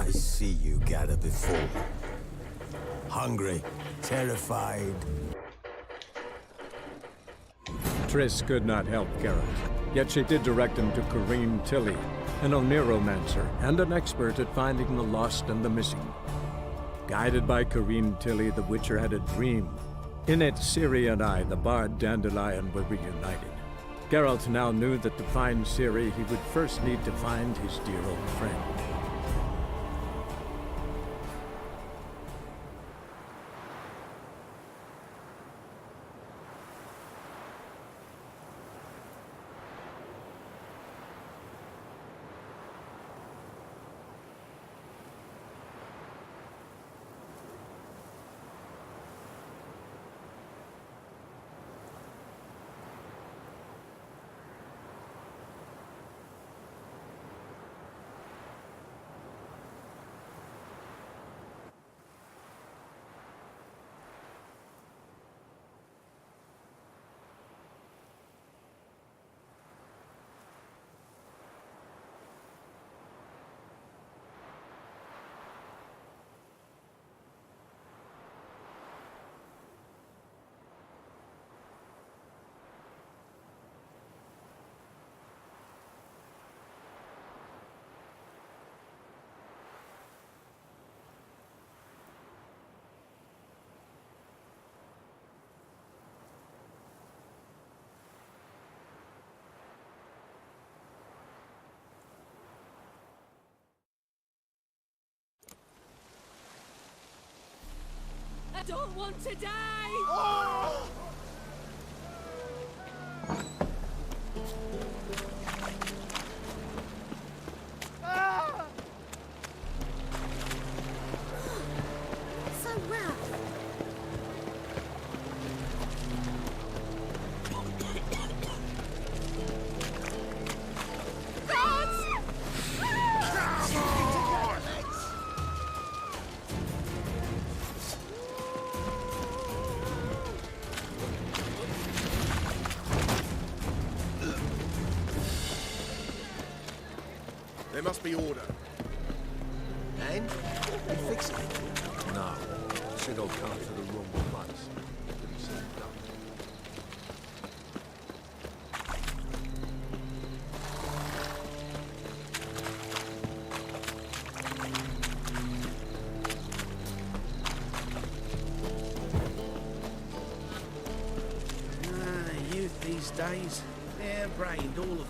I see you gather before. Hungry, terrified. Triss could not help Geralt, yet she did direct him to Corrine Tilly, an Oneromancer and an expert at finding the lost and the missing. Guided by Corrine Tilly, the Witcher had a dream. In it, Ciri and I, the bard Dandelion, were reunited. Geralt now knew that to find Ciri, he would first need to find his dear old friend. don't want to die! So rough. There must be order. And? Fix it. No. Shit all come to the wrong place. Didn't see it done. Youth these days. Hair-brained, all of them.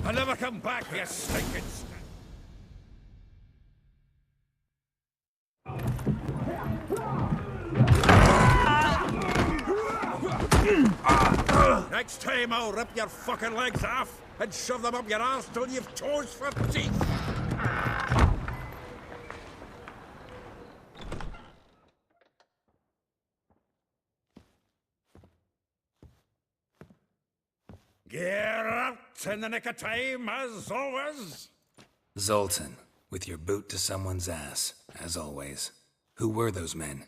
I'll never come back, you stinking Next time I'll rip your fucking legs off and shove them up your arse till you've toes for teeth. Get out in the nick of time, as always. Zoltan, with your boot to someone's ass, as always. Who were those men?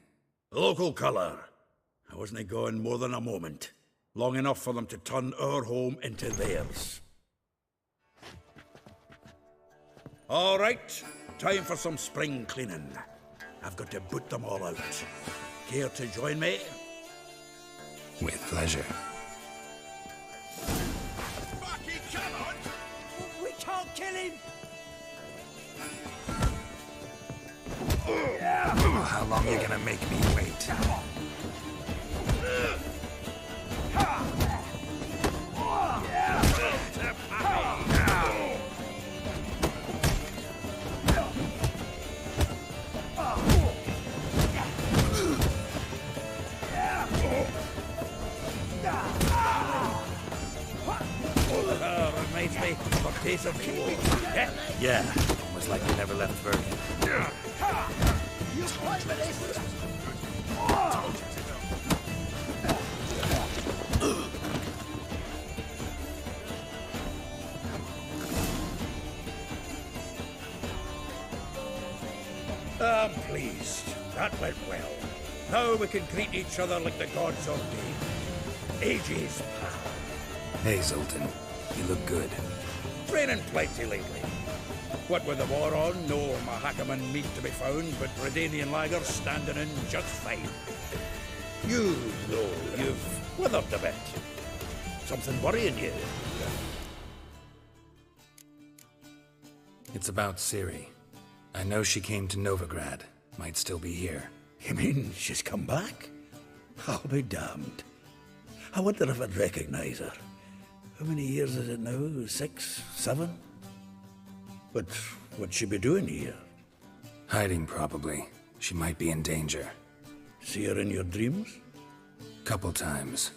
Local colour. I wasn't gone more than a moment. Long enough for them to turn our home into theirs. All right, time for some spring cleaning. I've got to boot them all out. Care to join me? With pleasure. We can't kill him! How long are you gonna make me wait? Reminds me of days of war. Yeah, almost like you never left Bergen. You fight for this! I'm pleased. That went well. Now we can greet each other like the gods ordained. Ages, pal. Hey, Zoltan. You look good. Training plenty lately. What with the war on, no Mahakaman meat to be found, but Redanian lagers standing in just fine. You, though, you've withered a bit. Something worrying you? It's about Ciri. I know she came to Novigrad. Might still be here. You mean she's come back? I'll be damned. I wonder if I'd recognize her. How many years is it now? 6, 7? But what'd she be doing here? Hiding, probably. She might be in danger. See her in your dreams? Couple times.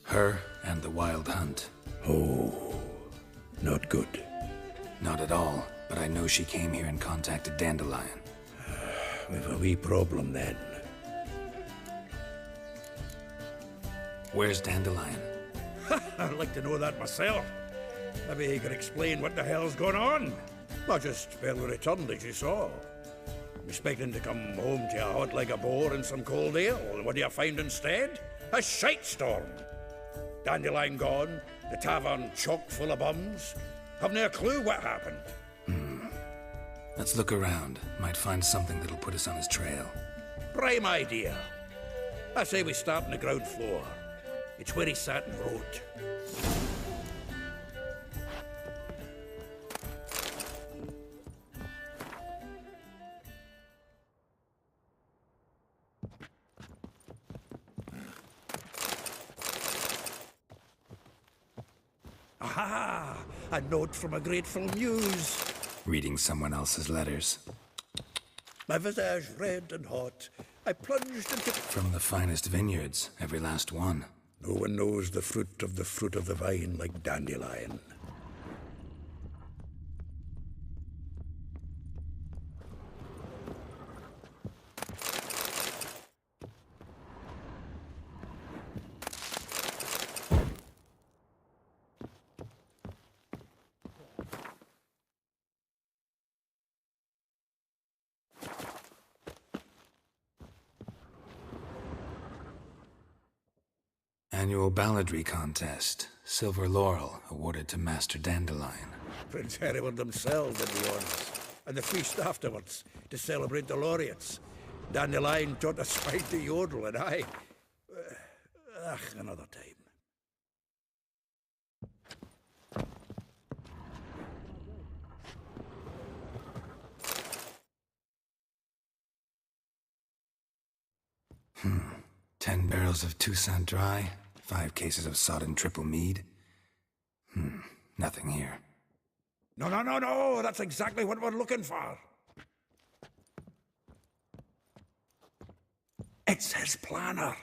Her and the Wild Hunt. Oh, not good. Not at all, but I know she came here and contacted Dandelion. We've a wee problem then. Where's Dandelion? I'd like to know that myself. Maybe he could explain what the hell's going on. I just barely returned, as you saw. I'm expecting to come home to a hot like a boar and some cold ale. What do you find instead? A shite storm. Dandelion gone, the tavern chock full of bums. Haven't a clue what happened. Let's look around. Might find something that'll put us on his trail. Prime idea. I say we start on the ground floor. It's where he sat and wrote. Aha! A note from a grateful muse. Reading someone else's letters. My visage red and hot, I plunged into... From the finest vineyards, every last one. No one knows the fruit of the vine like dandelion. Annual balladry contest. Silver laurel awarded to Master Dandelion. Prince Hereward themselves did the honors, and the feast afterwards to celebrate the laureates. Dandelion taught us fight to yodel, and I... another time. Hmm. 10 barrels of Toussaint Dry, 5 cases of sodden triple mead. Nothing here. No, that's exactly what we're looking for. It's his planner.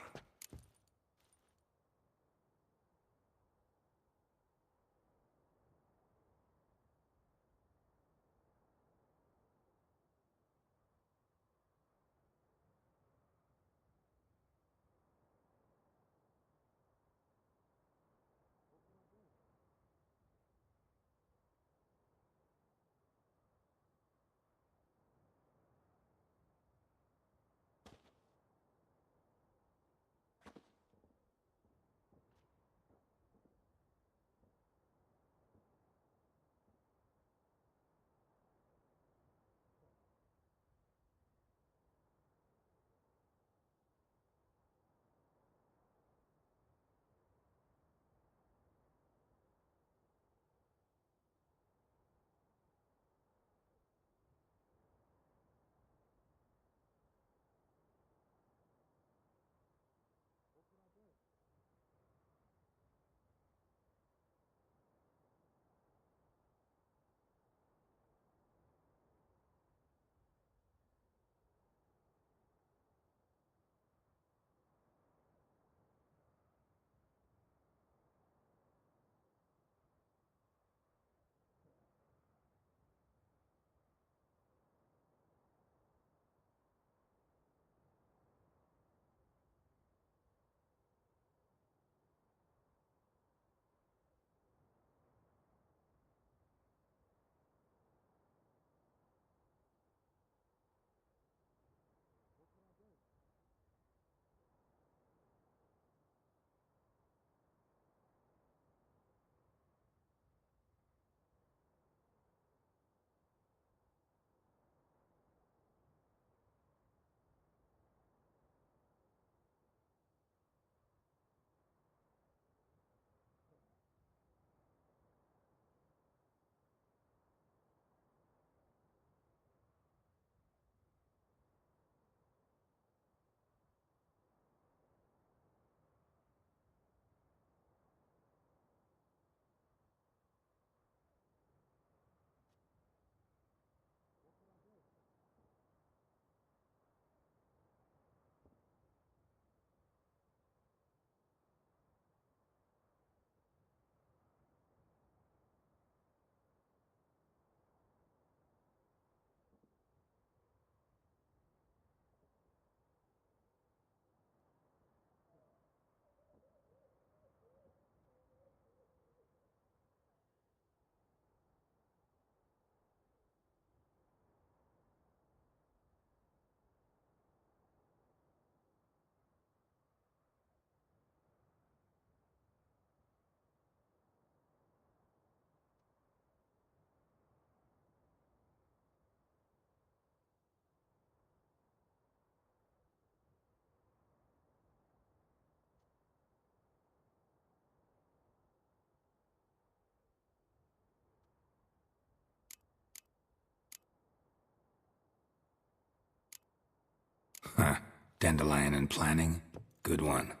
Huh. Dandelion and planning? Good one.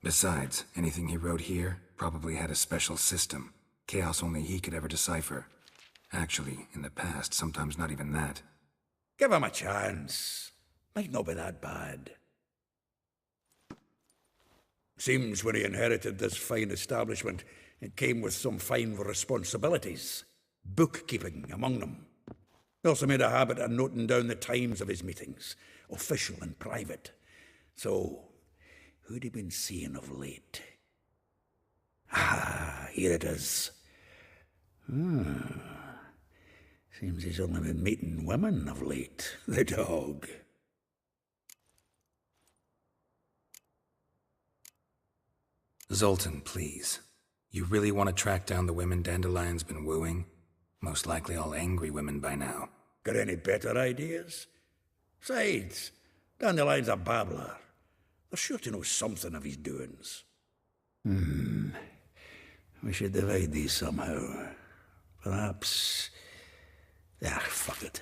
Besides, anything he wrote here probably had a special system. Chaos only he could ever decipher. Actually, in the past, sometimes not even that. Give him a chance. Might not be that bad. Seems when he inherited this fine establishment, it came with some fine responsibilities. Bookkeeping among them. He also made a habit of noting down the times of his meetings, official and private. So, who'd he been seeing of late? Ah, here it is. Seems he's only been meeting women of late, the dog. Zoltan, please. You really want to track down the women Dandelion's been wooing? Most likely all angry women by now. Got any better ideas? Besides, Dandelion's a babbler. They're sure to know something of his doings. We should divide these somehow. Perhaps... fuck it.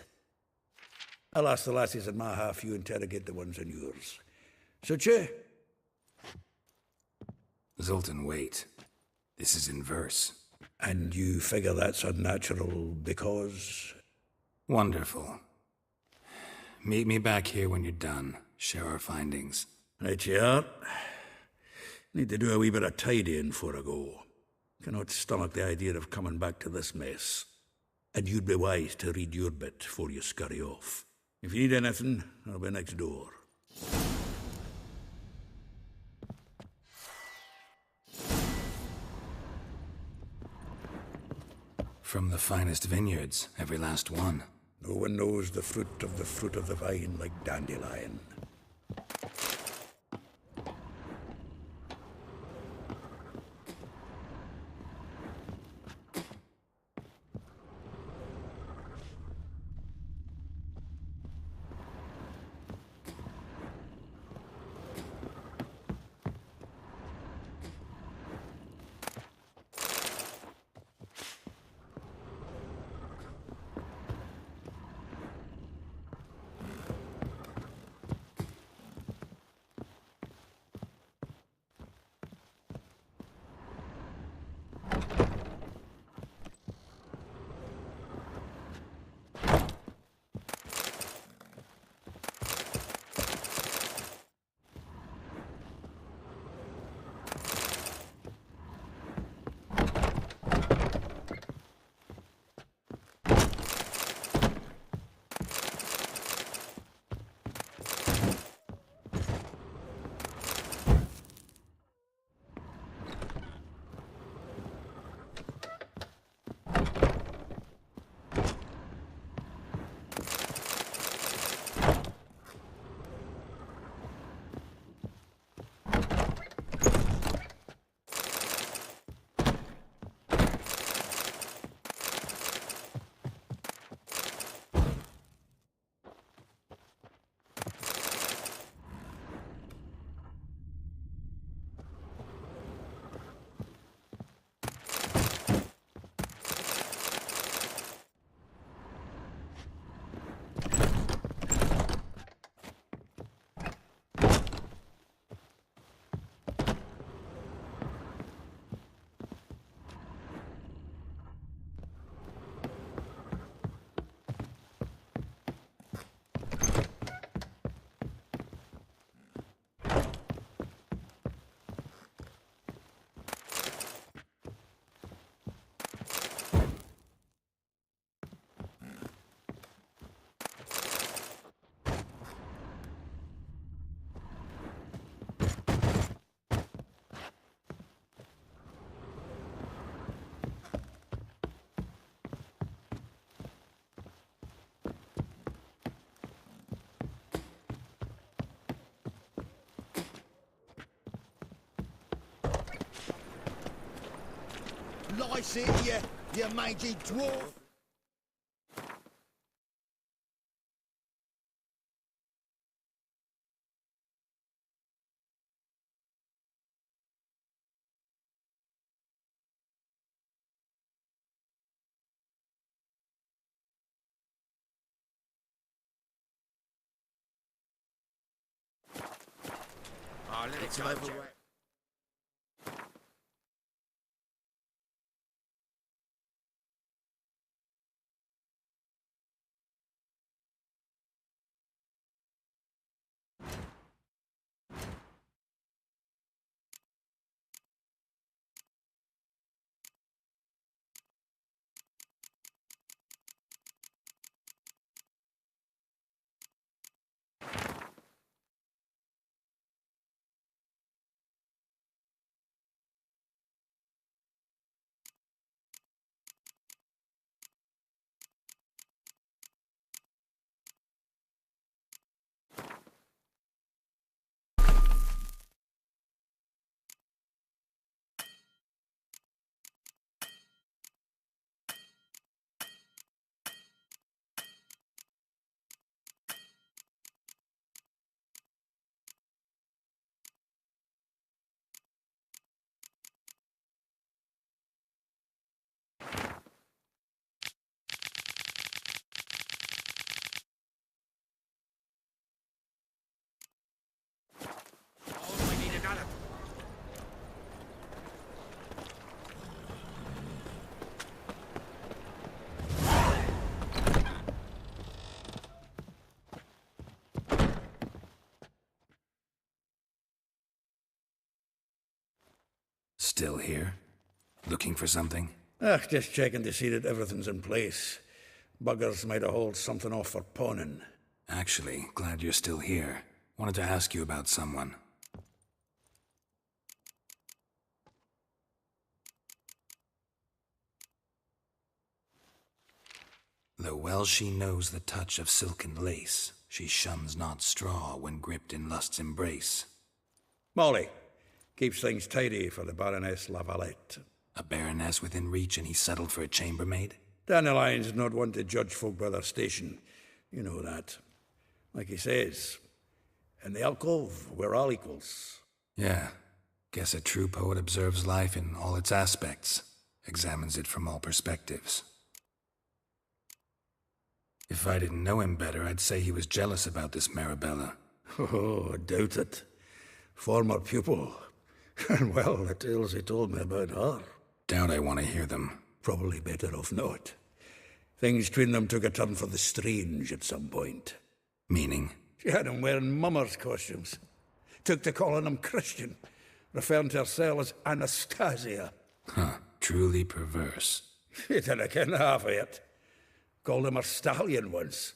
I'll ask the lassies in my half, you interrogate the ones in yours. Should you? Zoltan, wait. This is in verse. And you figure that's unnatural because... Wonderful. Meet me back here when you're done. Share our findings. Right you are. Need to do a wee bit of tidying before I go. Cannot stomach the idea of coming back to this mess. And you'd be wise to read your bit before you scurry off. If you need anything, I'll be next door. From the finest vineyards, every last one. No one knows the fruit of the vine like Dandelion. Lice it, you mangy dwarf! Oh, let it It's go, overweight. Jack. Still here? Looking for something? Just checking to see that everything's in place. Buggers might have hauled something off for pawning. Actually, glad you're still here. Wanted to ask you about someone. Though well she knows the touch of silken lace, she shuns not straw when gripped in lust's embrace. Molly keeps things tidy for the Baroness Lavalette. A baroness within reach and he settled for a chambermaid? Dandelion's not one to judge folk by their station. You know that. Like he says, in the alcove, we're all equals. Yeah. Guess a true poet observes life in all its aspects, examines it from all perspectives. If I didn't know him better, I'd say he was jealous about this Marabella. Oh, I doubt it. Former pupil. And well, the tales he told me about her. Doubt I want to hear them. Probably better off not. Things between them took a turn for the strange at some point. Meaning? She had him wearing mummers' costumes. Took to calling him Christian, referring to herself as Anastasia. Huh, truly perverse. She didn't ken half of it. Called him a stallion once.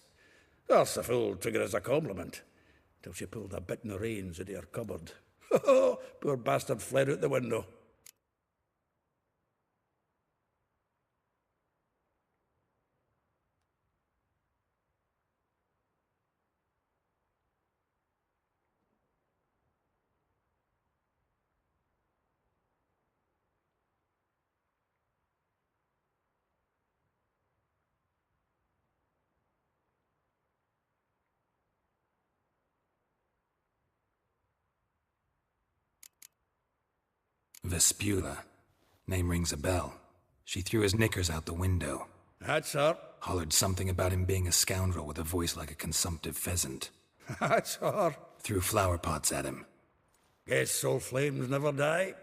Else the fool took it as a compliment, till she pulled a bit in the reins out of her cupboard. Oh, poor bastard fled out the window. Vespula. Name rings a bell. She threw his knickers out the window. That's her. Hollered something about him being a scoundrel with a voice like a consumptive pheasant. That's her. Threw flower pots at him. Guess soul flames never die.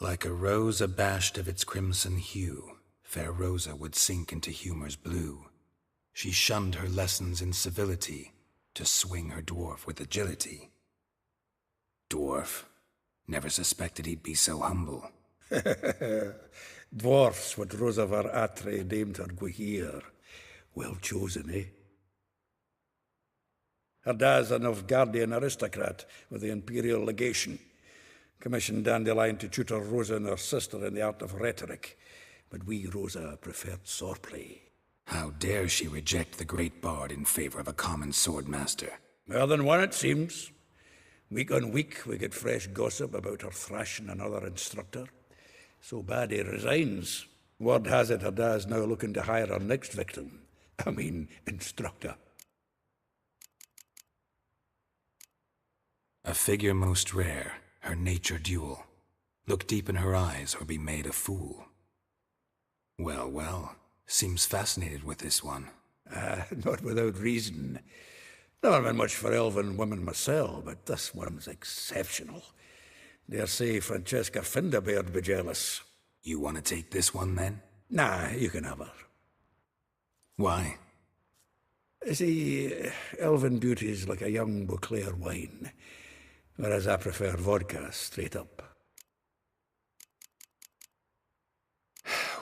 Like a rose abashed of its crimson hue, fair Rosa would sink into humor's blue. She shunned her lessons in civility, to swing her dwarf with agility. Dwarf. Never suspected he'd be so humble. Dwarfs what Rosa var Atre named her Guahir. Well chosen, eh? Her dad's a Novgardian aristocrat with the Imperial Legation. Commissioned Dandelion to tutor Rosa and her sister in the art of rhetoric. But we, Rosa, preferred swordplay. How dare she reject the great bard in favor of a common swordmaster? More than one, it seems. Week on week, we get fresh gossip about her thrashing another instructor. So bad he resigns. Word has it her dad's now looking to hire her next victim. I mean, instructor. A figure most rare, her nature dual. Look deep in her eyes or be made a fool. Well, well, seems fascinated with this one. Not without reason. Never been much for elven women myself, but this one's exceptional. Dare say Francesca Finderbeard be jealous. You want to take this one, then? Nah, you can have her. Why? See, elven beauty's like a young Beauclair wine, whereas I prefer vodka straight up.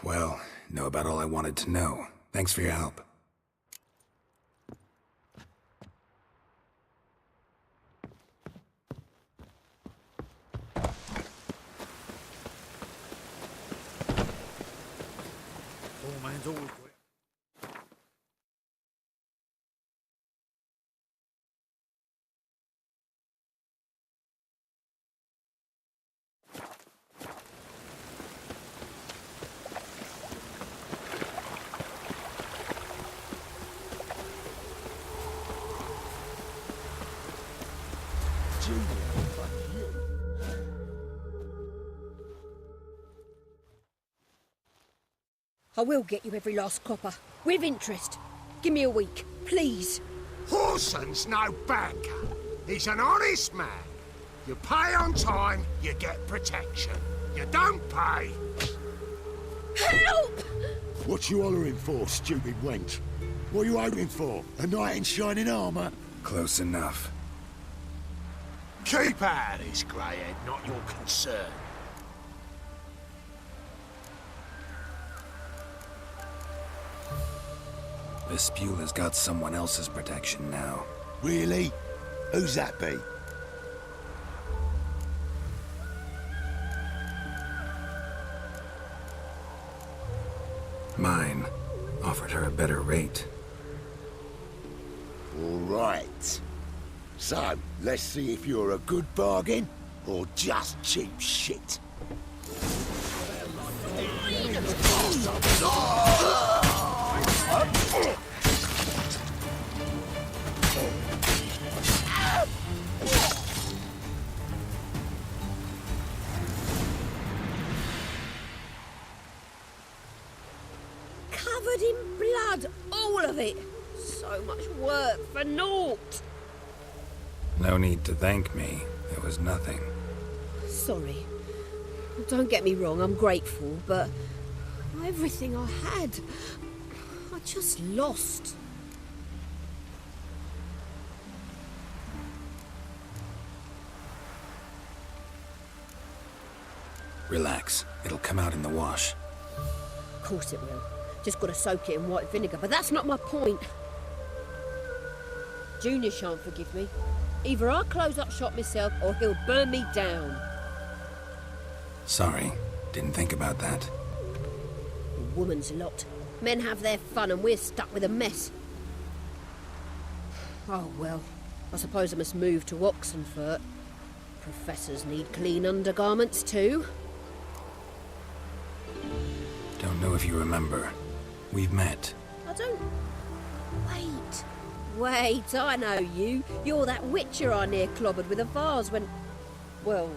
Well, know about all I wanted to know. Thanks for your help. Man's always quick. I will get you every last copper. With interest. Give me a week, please. Horson's no banker. He's an honest man. You pay on time, you get protection. You don't pay... Help! What you hollering for, stupid wench? What are you hoping for? A knight in shining armour? Close enough. keep out of this, greyhead, not your concern. Vespula's got someone else's protection now. Really? Who's that be? Mine. Offered her a better rate. All right. So, let's see if you're a good bargain or just cheap shit. Covered in blood, all of it. So much work for naught. No need to thank me. It was nothing. Sorry. Don't get me wrong, I'm grateful, but everything I had, I just lost. Relax. It'll come out in the wash. Of course it will. Just gotta soak it in white vinegar, but that's not my point. Junior shan't forgive me. Either I'll close up shop myself or he'll burn me down. Sorry. Didn't think about that. A woman's lot. Men have their fun and we're stuck with a mess. Oh well, I suppose I must move to Oxenfurt. Professors need clean undergarments too. Don't know if you remember. We've met. I don't... Wait, I know you. You're that witcher I near clobbered with a vase when... Well...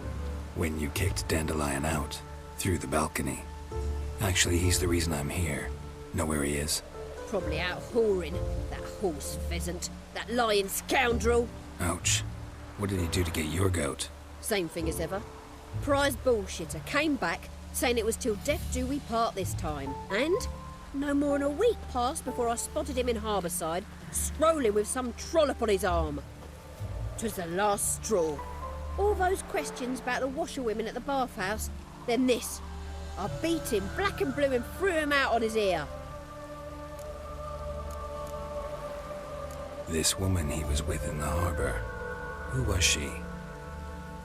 When you kicked Dandelion out. Through the balcony. Actually, he's the reason I'm here. Know where he is? Probably out whoring. That horse pheasant. That lying scoundrel. Ouch. What did he do to get your goat? Same thing as ever. Prize bullshitter came back, saying it was till death do we part this time. And no more than a week passed before I spotted him in Harbourside, strolling with some trollop on his arm. 'Twas the last straw. All those questions about the washerwomen at the bathhouse, then this. I beat him black and blue and threw him out on his ear. This woman he was with in the harbour. Who was she?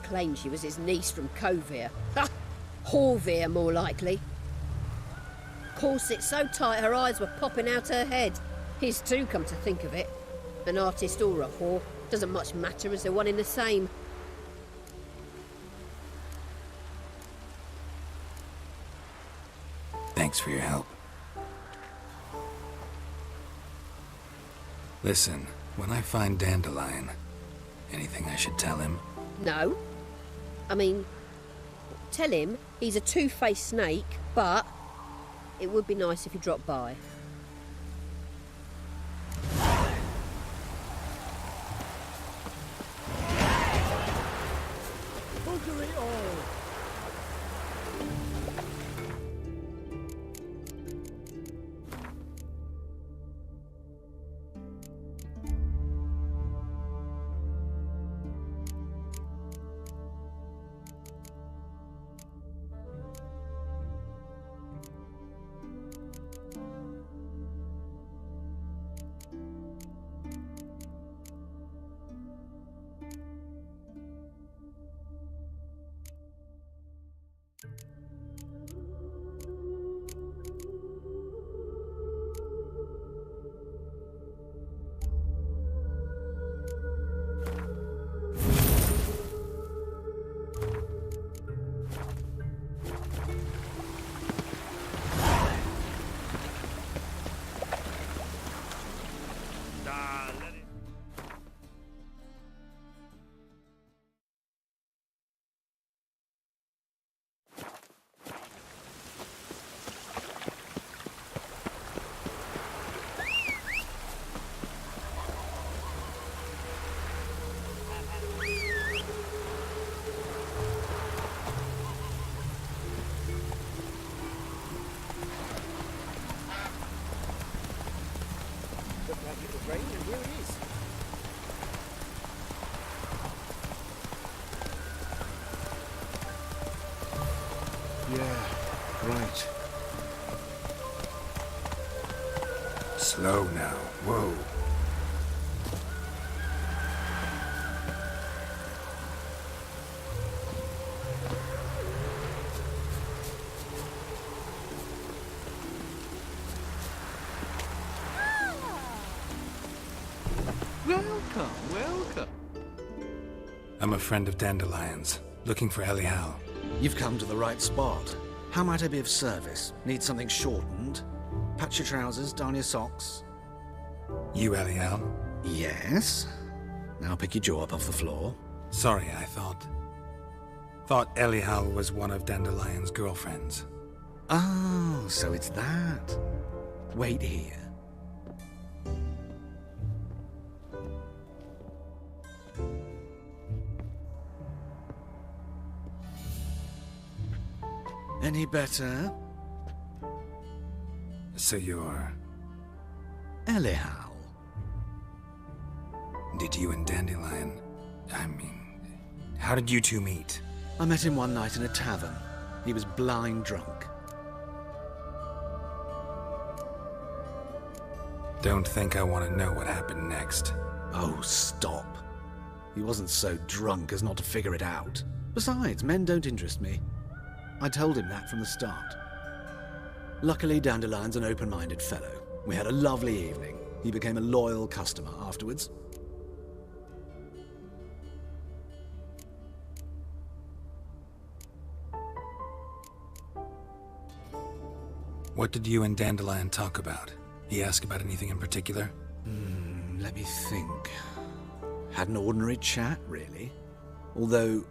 Claimed she was his niece from Kovir. Ha! Horvir, more likely. Corset so tight her eyes were popping out her head. His too, come to think of it. An artist or a whore. Doesn't much matter as they're one in the same. Thanks for your help. Listen, when I find Dandelion, anything I should tell him? No. I mean, tell him he's a two-faced snake, but it would be nice if he dropped by. Bugger it all! Yeah, right. Slow now. Whoa. Welcome. I'm a friend of Dandelion's, looking for Ellie Hal. You've come to the right spot. How might I be of service? Need something shortened? Patch your trousers, darn your socks. You Ellie Hal? Yes. Now pick your jaw up off the floor. Sorry, I thought Ellie Hal was one of Dandelion's girlfriends. Oh, so it's that. Wait here. Any better? So you're... Ellie Hal. Did you and Dandelion... how did you two meet? I met him one night in a tavern. He was blind drunk. Don't think I want to know what happened next. Oh, stop. He wasn't so drunk as not to figure it out. Besides, men don't interest me. I told him that from the start. Luckily, Dandelion's an open-minded fellow. We had a lovely evening. He became a loyal customer afterwards. What did you and Dandelion talk about? He asked about anything in particular? Let me think. Had an ordinary chat, really. Although,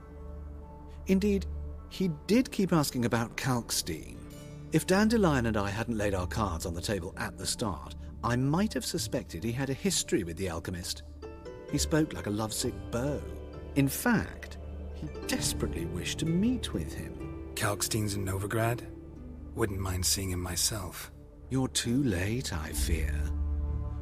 indeed, he did keep asking about Kalkstein. If Dandelion and I hadn't laid our cards on the table at the start, I might have suspected he had a history with the alchemist. He spoke like a lovesick beau. In fact, he desperately wished to meet with him. Kalkstein's in Novigrad? Wouldn't mind seeing him myself. You're too late, I fear.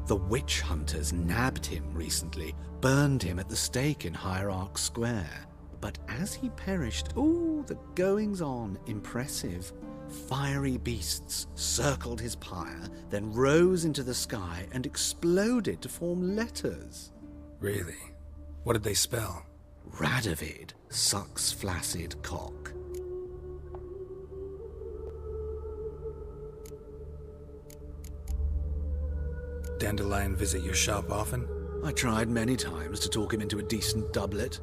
The witch hunters nabbed him recently, burned him at the stake in Hierarch Square. But as he perished, the goings-on, impressive. Fiery beasts circled his pyre, then rose into the sky and exploded to form letters. Really? What did they spell? Radovid sucks flaccid cock. Dandelion visit your shop often? I tried many times to talk him into a decent doublet.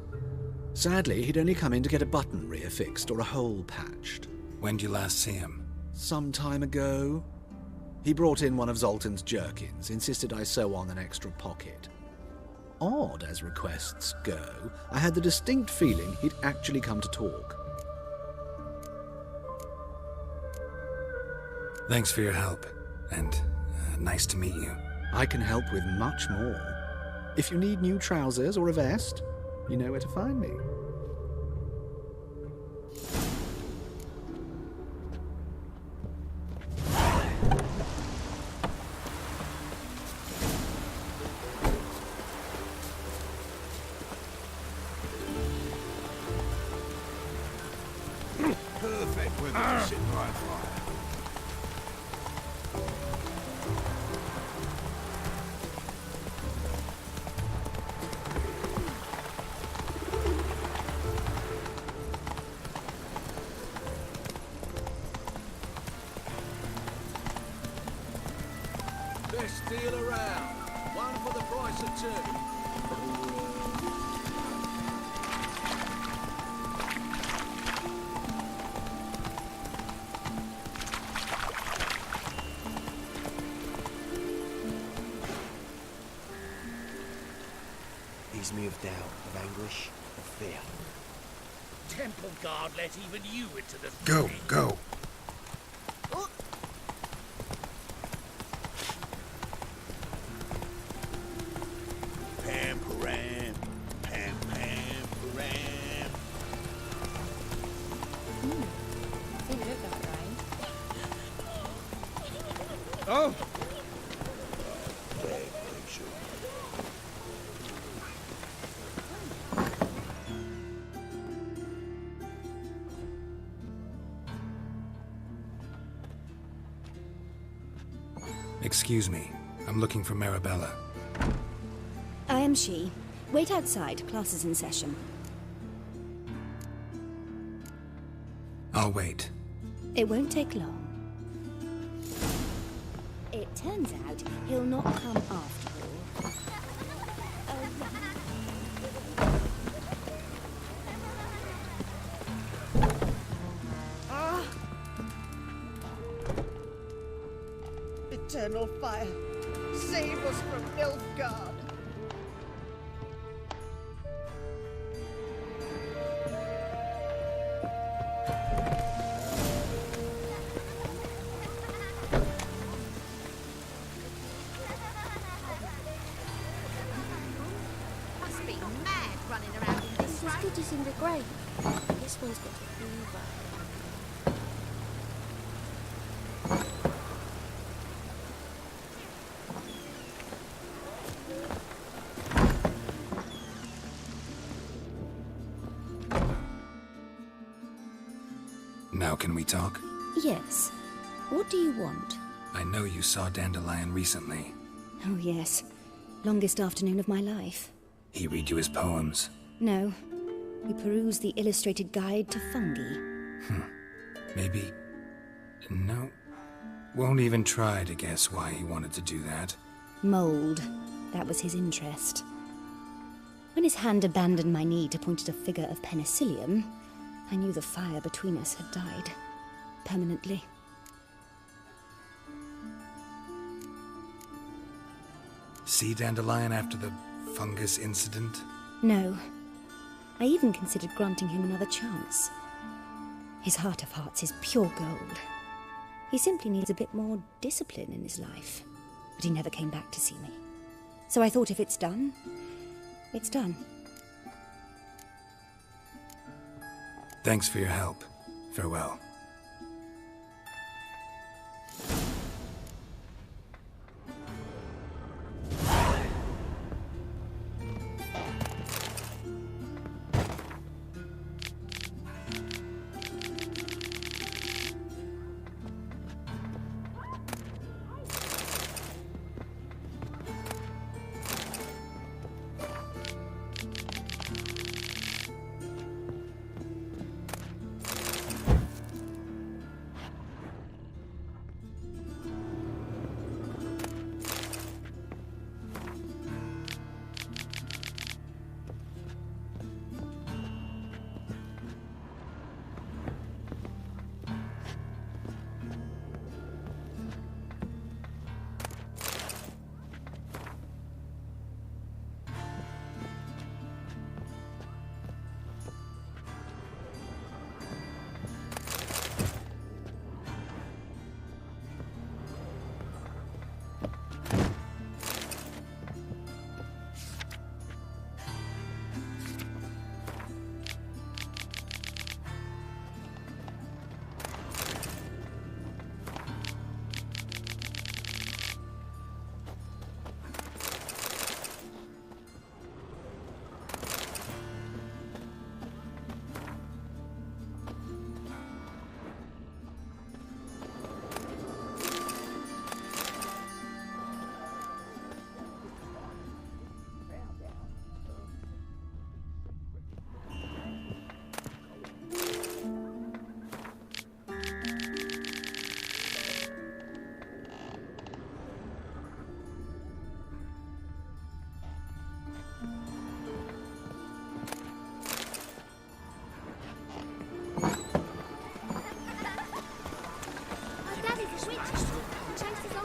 Sadly, he'd only come in to get a button reaffixed or a hole patched. When'd you last see him? Some time ago. He brought in one of Zoltan's jerkins, insisted I sew on an extra pocket. Odd as requests go, I had the distinct feeling he'd actually come to talk. Thanks for your help, and nice to meet you. I can help with much more. If you need new trousers or a vest, you know where to find me. Perfect weather to sit by a fire. Best deal around. One for the price of two. He's me of doubt, of anguish, of fear. Temple guard let even you into the... Go, go. Pam, param, pam, pam, param. Think it that right. Oh! Excuse me. I'm looking for Marabella. I am she. Wait outside. Class is in session. I'll wait. It won't take long. It turns out he'll not come after all. Eternal fire, save us from Nilfgaard. Must be mad running around in this It's as good as in the grave. This one's got a fever. Now can we talk? Yes. What do you want? I know you saw Dandelion recently. Oh, yes. Longest afternoon of my life. He read you his poems. No. We perused the illustrated guide to fungi. Maybe... No. Won't even try to guess why he wanted to do that. Mold. That was his interest. When his hand abandoned my knee to point at a figure of penicillium, I knew the fire between us had died. Permanently. See Dandelion after the fungus incident? No. I even considered granting him another chance. His heart of hearts is pure gold. He simply needs a bit more discipline in his life. But he never came back to see me. So I thought if it's done, it's done. Thanks for your help. Farewell.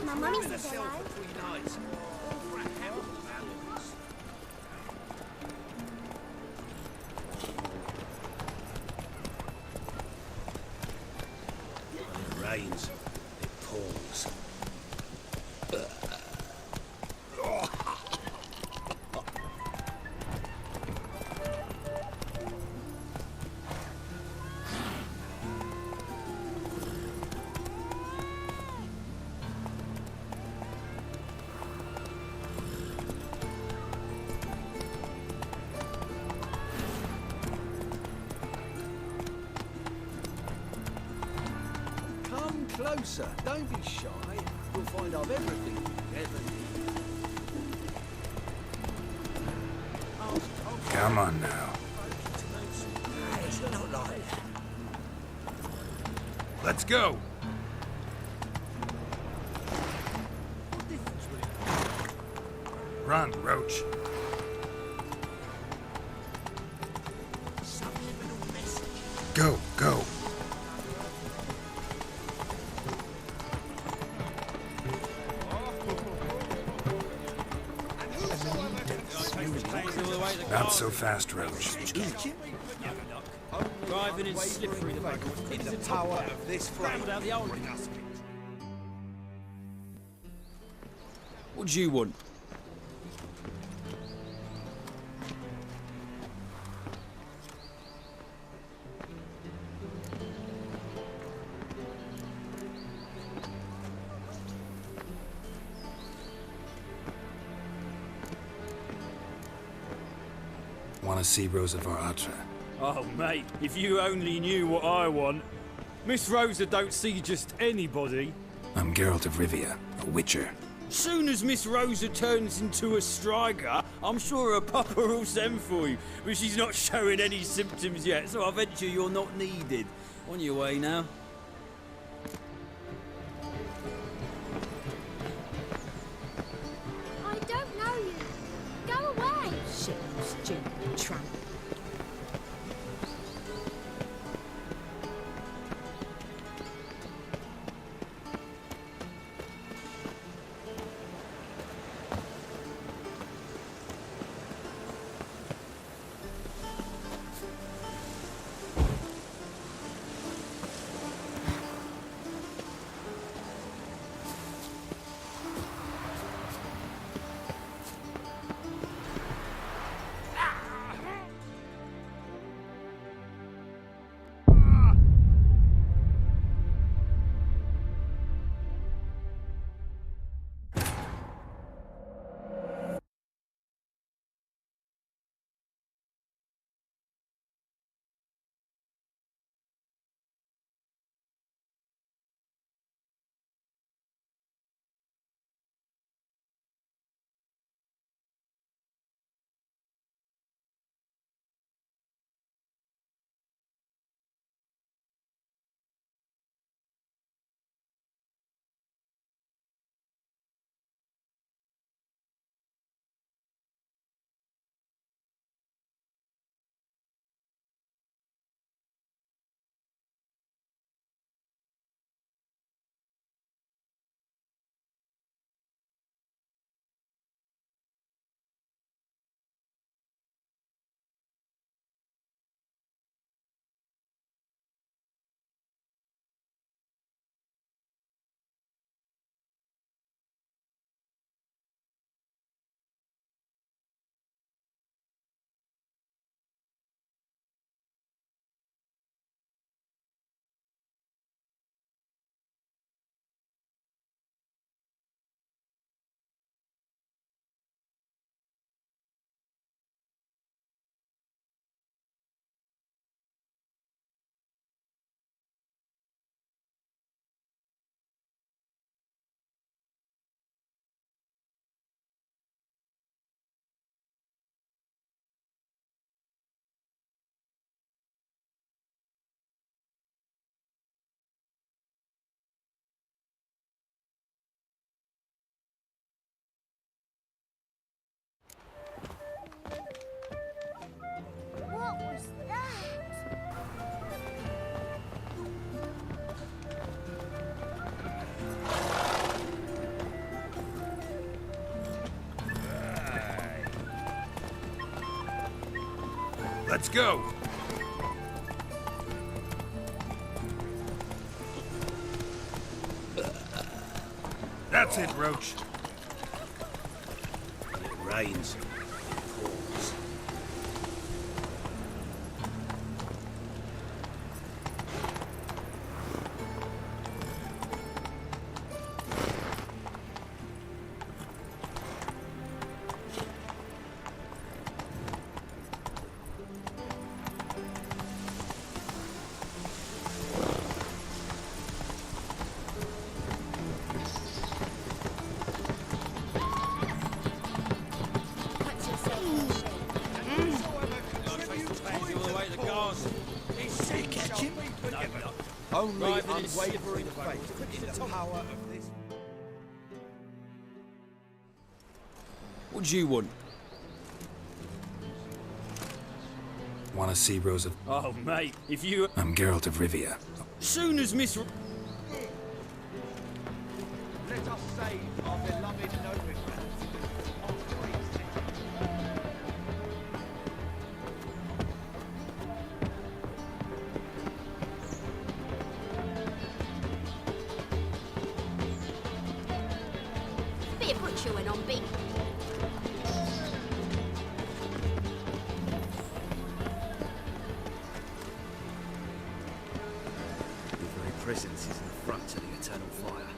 My mummy says hello. When it rains, it pours. Come closer. Don't be shy. you'll find I've everything you ever need. Come on now. It's not like that. Let's go. Run, Roach. Subliminal message. Go, go. Not so fast, Roach. Driving in slippery the back. It is the power of this flame. Out the old. What do you want? Want to see Rosa Varatra? Oh, mate, if you only knew what I want. Miss Rosa don't see just anybody. I'm Geralt of Rivia, a witcher. Soon as Miss Rosa turns into a striker, I'm sure her papa will send for you. But she's not showing any symptoms yet, so I venture you're not needed. On your way now. I don't know you. Go away. Shit, stupid tramp. What was that? Let's go. That's it, Roach. When it rains, it pours. Only Rather than unwavering shit faith in the power of this. What do you want? Want to see Rosa? Oh, mate, if you... I'm Geralt of Rivia. Soon as Miss... Let us save our beloved Novigrad. Bit of butchering on Big. Your very presence is an affront to the eternal fire.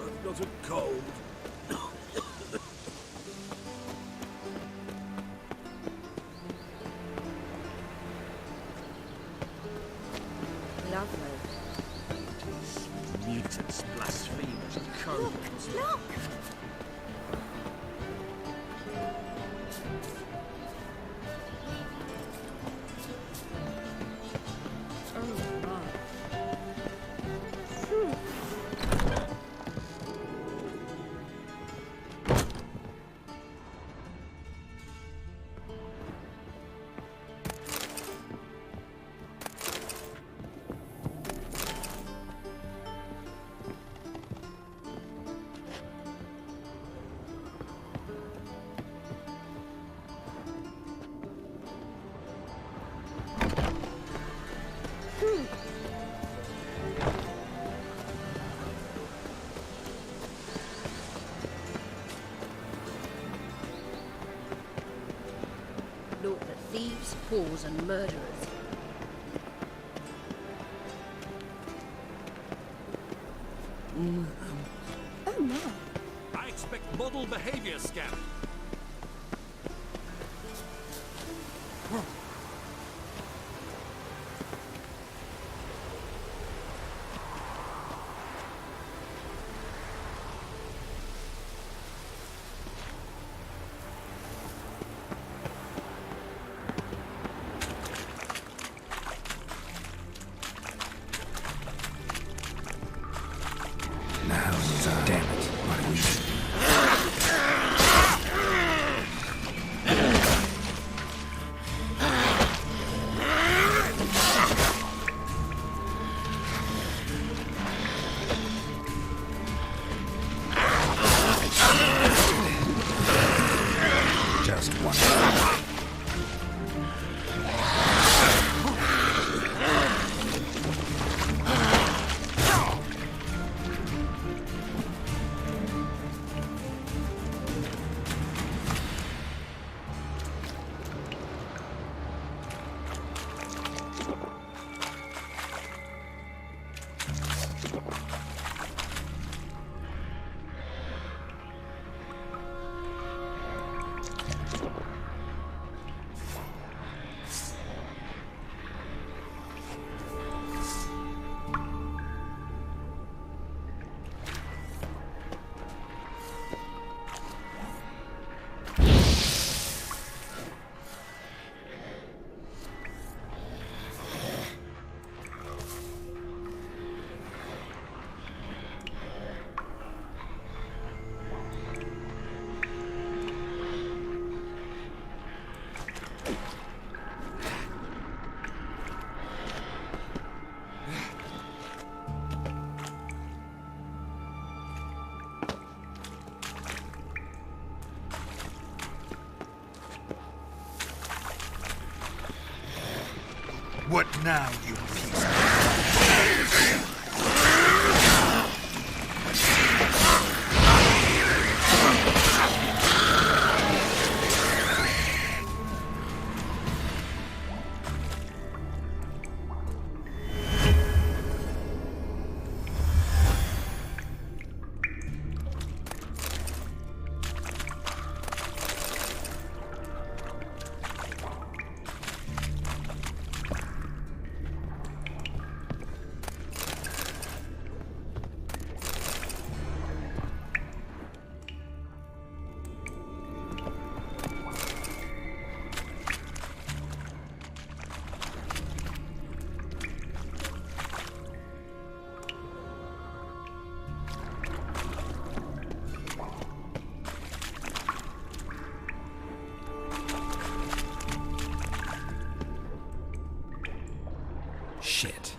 I've got a cold. Lovely. Mutants, blasphemers, cowards. Look! Naught but thieves, whores and murderers. Oh no. I expect model behavior, Scamp. Now, damn it. What do we... Just one. What now, you piece of... Shit.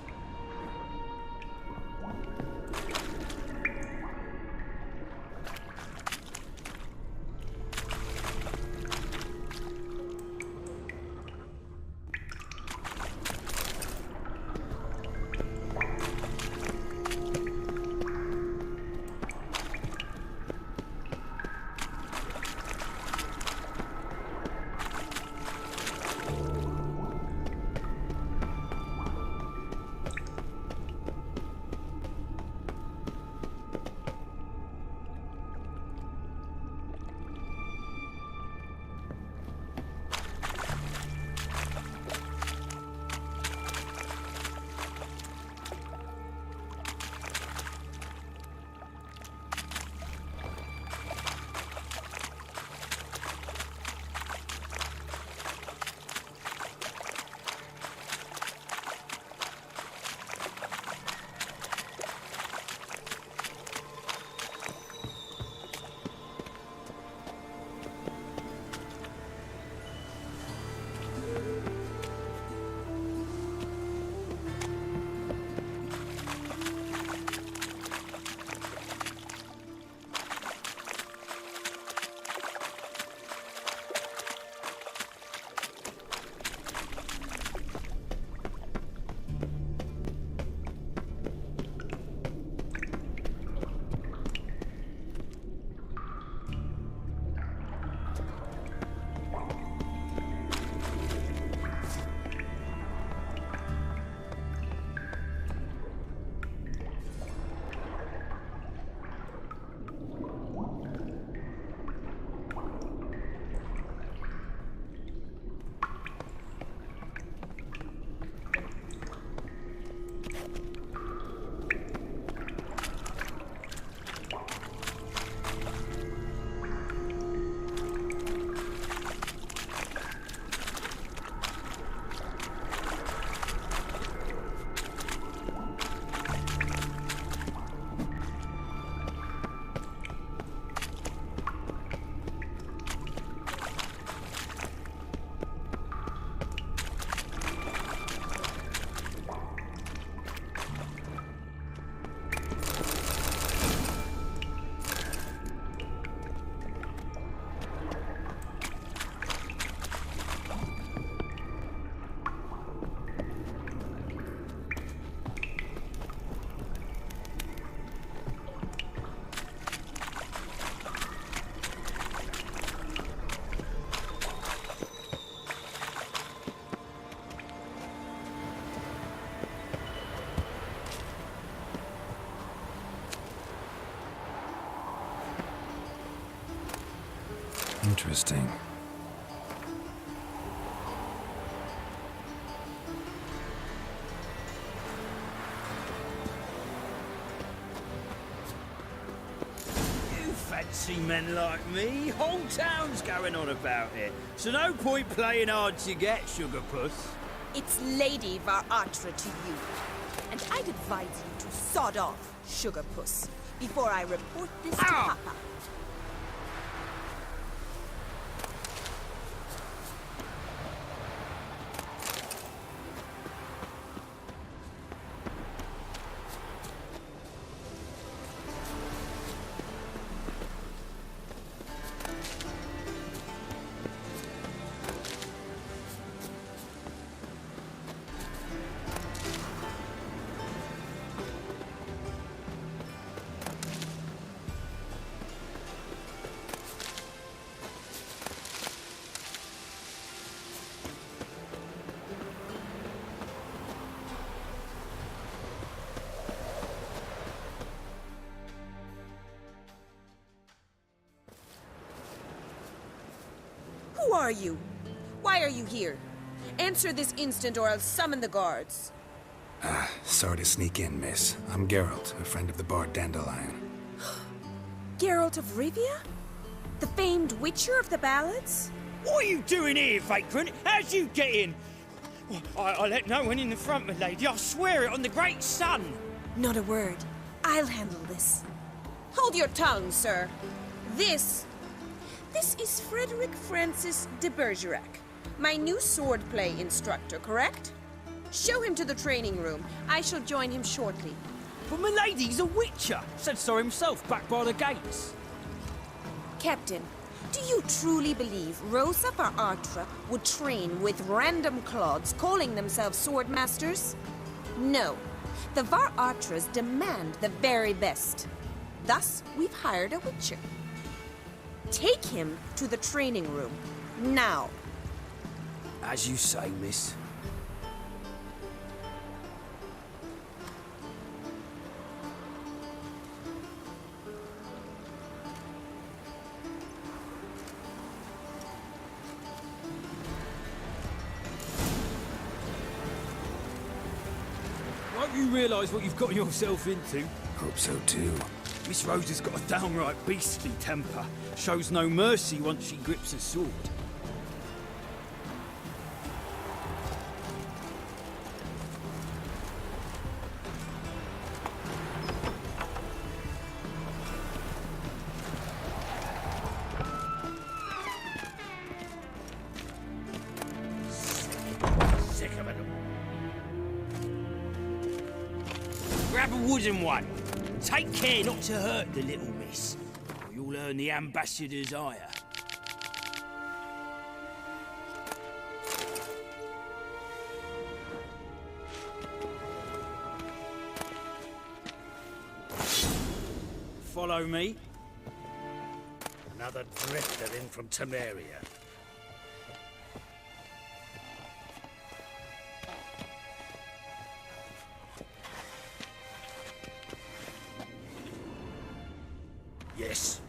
Interesting. You fancy men like me? Whole town's going on about it. So no point playing hard to get, sugar puss. It's Lady Varatra to you. And I'd advise you to sod off, sugar puss, before I report this to Papa. Who are you? Why are you here? Answer this instant or I'll summon the guards. Sorry to sneak in, miss. I'm Geralt, a friend of the bard Dandelion. Geralt of Rivia? The famed witcher of the ballads? What are you doing here, vagrant? How'd you get in? Well, I let no one in the front, my lady. I swear it on the great sun. Not a word. I'll handle this. Hold your tongue, sir. This is Frederick Francis de Bergerac, my new swordplay instructor, correct? Show him to the training room. I shall join him shortly. But milady's a witcher! Said so himself back by the gates. Captain, do you truly believe Rosa var Artra would train with random clods calling themselves sword masters? No. The var Artras demand the very best. Thus, we've hired a witcher. Take him to the training room. Now. As you say, miss. Won't you realise what you've got yourself into? Hope so too. Miss Rose has got a downright beastly temper. Shows no mercy once she grips a sword. Sick of it. Grab a wooden one. Take care not to hurt the little miss, or you'll earn the ambassador's ire. Follow me. Another drifter in from Temeria. Yes.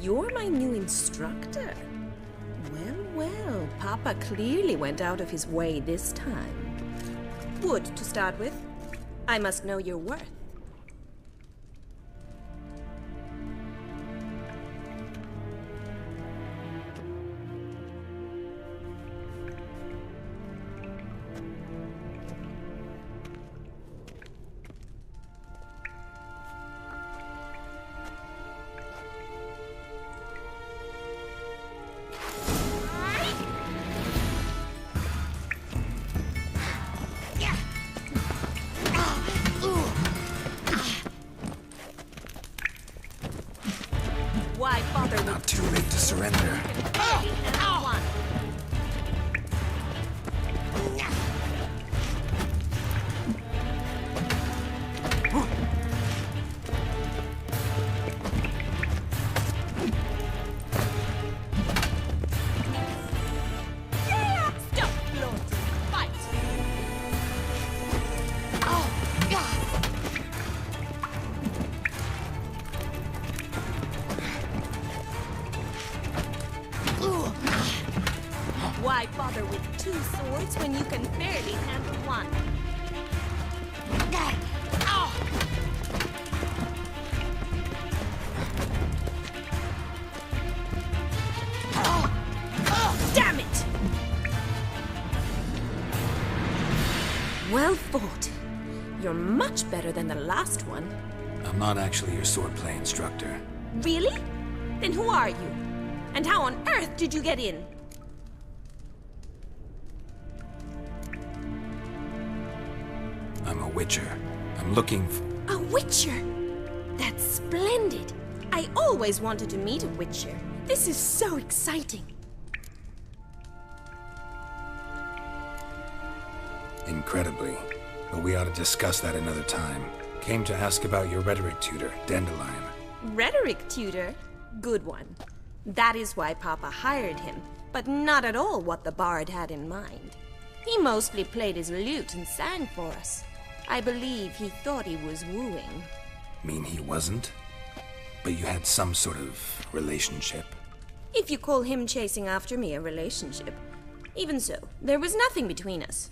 You're my new instructor. Well, well, Papa clearly went out of his way this time. Wood, to start with. I must know your worth. Why bother with... Not too late to surrender. Stop, Lord. Fight. Why bother with two swords when you can barely handle one? Damn it! Well fought. You're much better than the last one. I'm not actually your swordplay instructor. Really? Then who are you? And how on earth did you get in? I'm a witcher. I'm looking for... A witcher? That's splendid! I always wanted to meet a Witcher. This is so exciting. Incredibly. But we ought to discuss that another time. Came to ask about your rhetoric tutor, Dandelion. Rhetoric tutor? Good one. That is why Papa hired him, but not at all what the bard had in mind. He mostly played his lute and sang for us. I believe he thought he was wooing. Mean he wasn't? But you had some sort of relationship? If you call him chasing after me a relationship. Even so, there was nothing between us.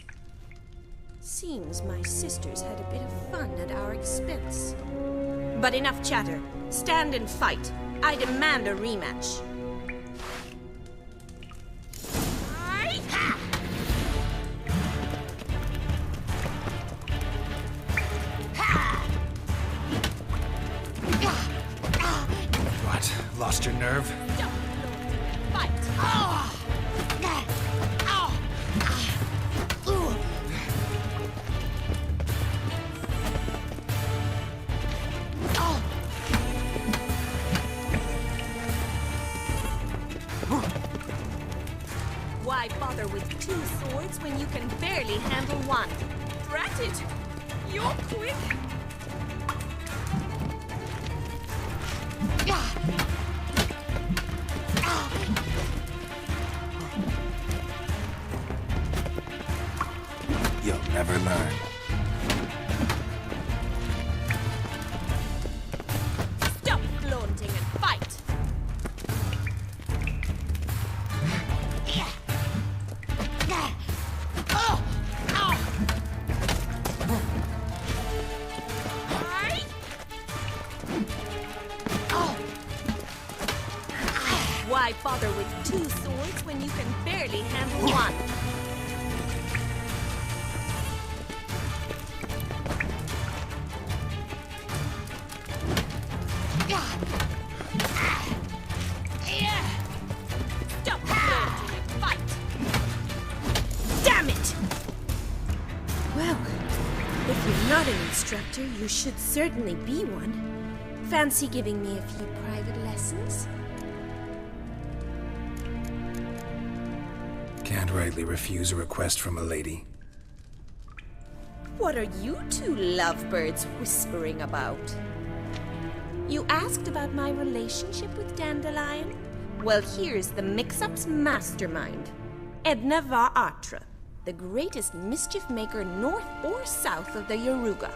Seems my sisters had a bit of fun at our expense. But enough chatter. Stand and fight. I demand a rematch. What? Lost your nerve? Fight! Why bother with two swords when you can barely handle one? Drat it! You're quick! You'll never learn. Stop flaunting and fight! Why bother with two swords when you can barely handle one? Stop flaunting and fight! Damn it! Well, if you're not an instructor, you should certainly be one. Fancy giving me a few private lessons? Can't rightly refuse a request from a lady. What are you two lovebirds whispering about? You asked about my relationship with Dandelion? Well, here's the mix-up's mastermind. Edna var Atra, the greatest mischief maker north or south of the Yaruga.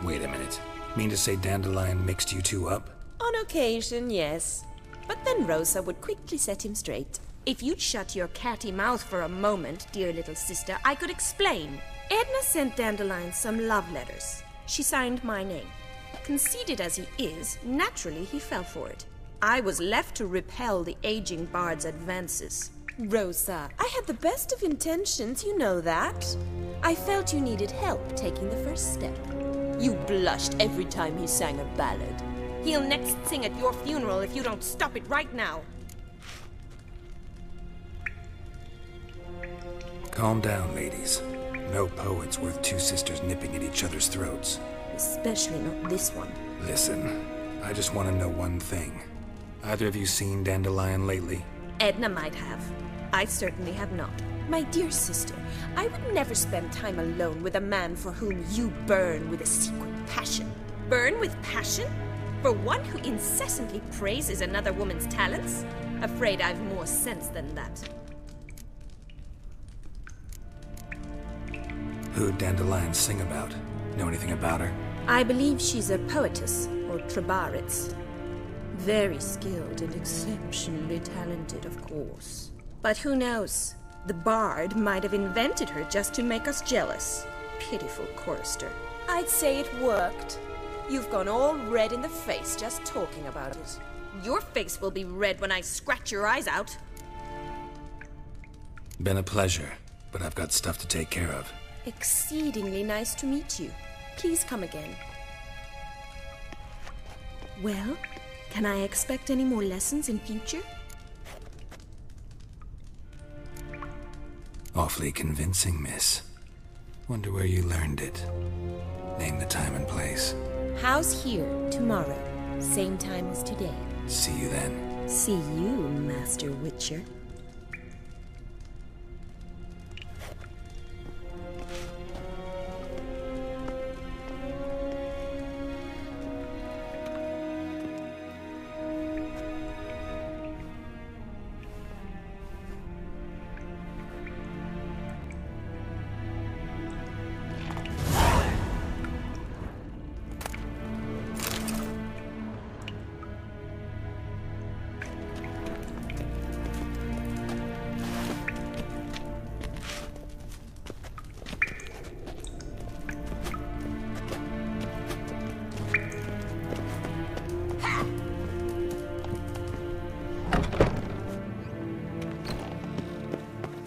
Wait a minute. Mean to say Dandelion mixed you two up? On occasion, yes. But then Rosa would quickly set him straight. If you'd shut your catty mouth for a moment, dear little sister, I could explain. Edna sent Dandelion some love letters. She signed my name. Conceited as he is, naturally he fell for it. I was left to repel the aging bard's advances. Rosa, I had the best of intentions, you know that. I felt you needed help taking the first step. You blushed every time he sang a ballad. He'll next sing at your funeral if you don't stop it right now. Calm down, ladies. No poet's worth two sisters nipping at each other's throats. Especially not this one. Listen, I just want to know one thing. Either of you seen Dandelion lately? Edna might have. I certainly have not. My dear sister, I would never spend time alone with a man for whom you burn with a secret passion. Burn with passion? For one who incessantly praises another woman's talents? Afraid I've more sense than that. Who'd Dandelion sing about? Know anything about her? I believe she's a poetess, or trabaritz. Very skilled and exceptionally talented, of course. But who knows? The bard might have invented her just to make us jealous. Pitiful chorister. I'd say it worked. You've gone all red in the face just talking about it. Your face will be red when I scratch your eyes out. Been a pleasure, but I've got stuff to take care of. Exceedingly nice to meet you. Please come again. Well, can I expect any more lessons in future? Awfully convincing, miss. Wonder where you learned it. Name the time and place. House here, tomorrow. Same time as today. See you then. See you, Master Witcher.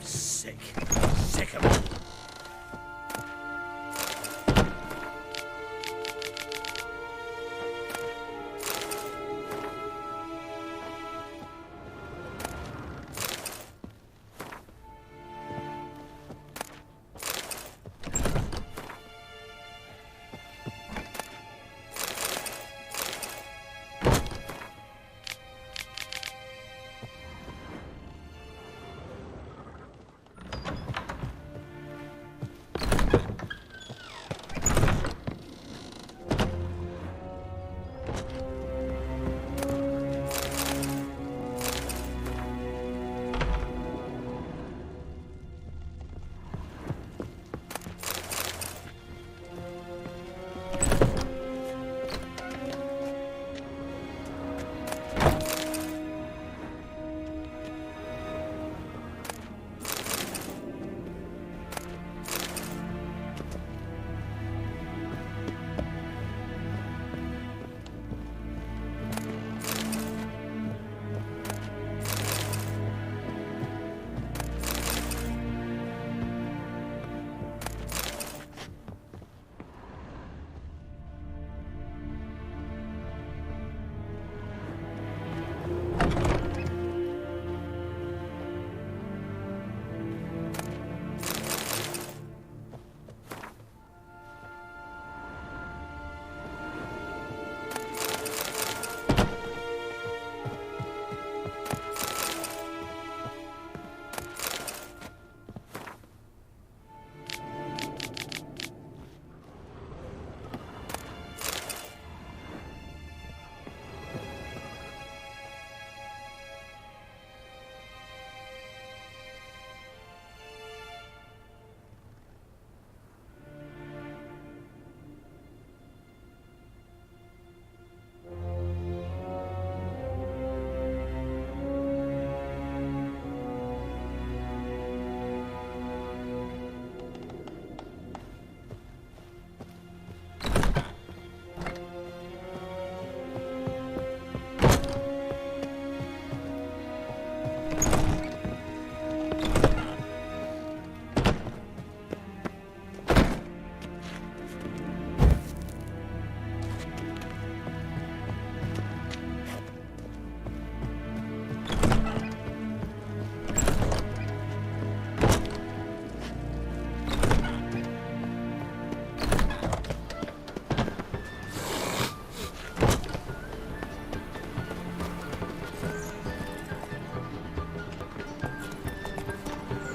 Sick of it.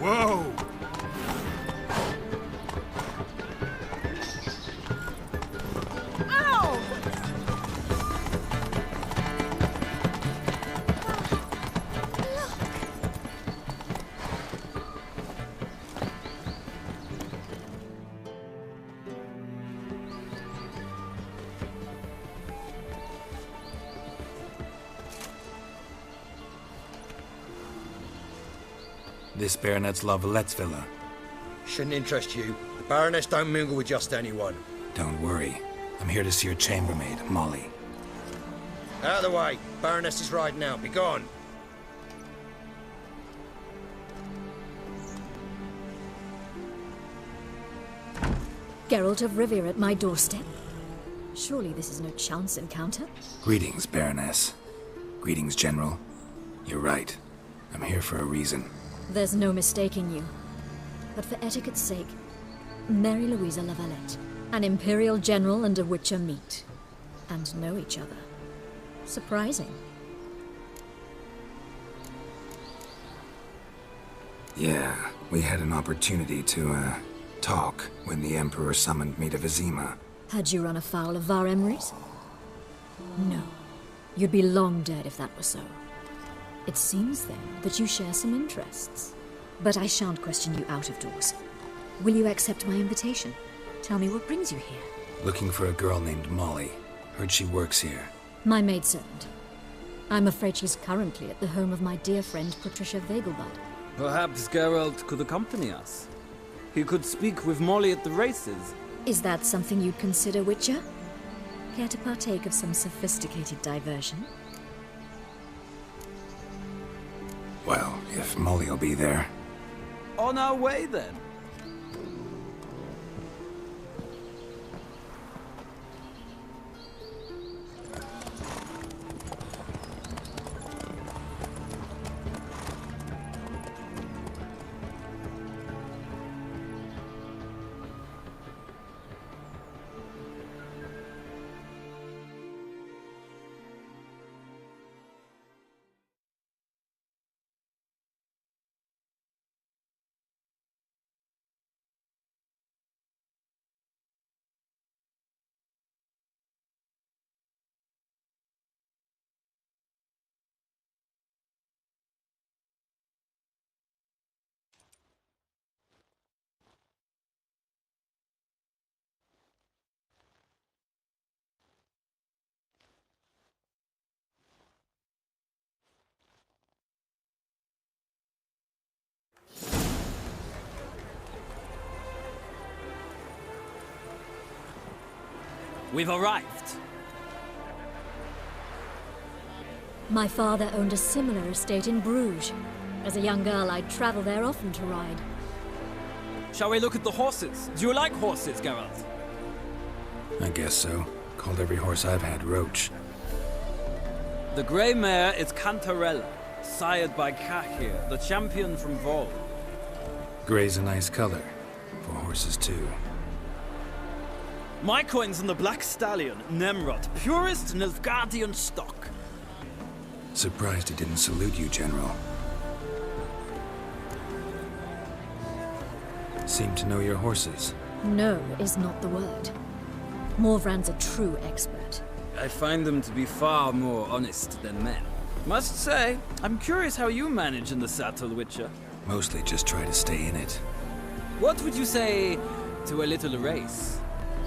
Whoa! This Baronet's Lavalettes villa. Shouldn't interest you. The Baroness don't mingle with just anyone. Don't worry. I'm here to see your chambermaid, Molly. Out of the way. Baroness is riding out. Be gone. Geralt of Rivia at my doorstep. Surely this is no chance encounter? Greetings, Baroness. Greetings, General. You're right. I'm here for a reason. There's no mistaking you. But for etiquette's sake, Mary Louisa Lavalette. An Imperial General and a Witcher meet. And know each other. Surprising. Yeah, we had an opportunity to, talk when the Emperor summoned me to Vizima. Had you run afoul of Var Emrys? No. You'd be long dead if that were so. It seems, then, that you share some interests. But I shan't question you out of doors. Will you accept my invitation? Tell me what brings you here. Looking for a girl named Molly. Heard she works here. My maidservant. I'm afraid she's currently at the home of my dear friend Patricia Vegelbud. Perhaps Geralt could accompany us. He could speak with Molly at the races. Is that something you'd consider, Witcher? Care to partake of some sophisticated diversion? Well, if Molly'll be there. On our way, then. We've arrived. My father owned a similar estate in Bruges. As a young girl, I'd travel there often to ride. Shall we look at the horses? Do you like horses, Geralt? I guess so. Called every horse I've had Roach. The grey mare is Cantarella, sired by Kahir, the champion from Vol. Grey's a nice color. For horses, too. My coin's on the Black Stallion, Nemrod, purest Nilfgaardian stock. Surprised he didn't salute you, General. Seem to know your horses. No is not the word. Morvran's a true expert. I find them to be far more honest than men. Must say, I'm curious how you manage in the saddle, Witcher. Mostly just try to stay in it. What would you say to a little race?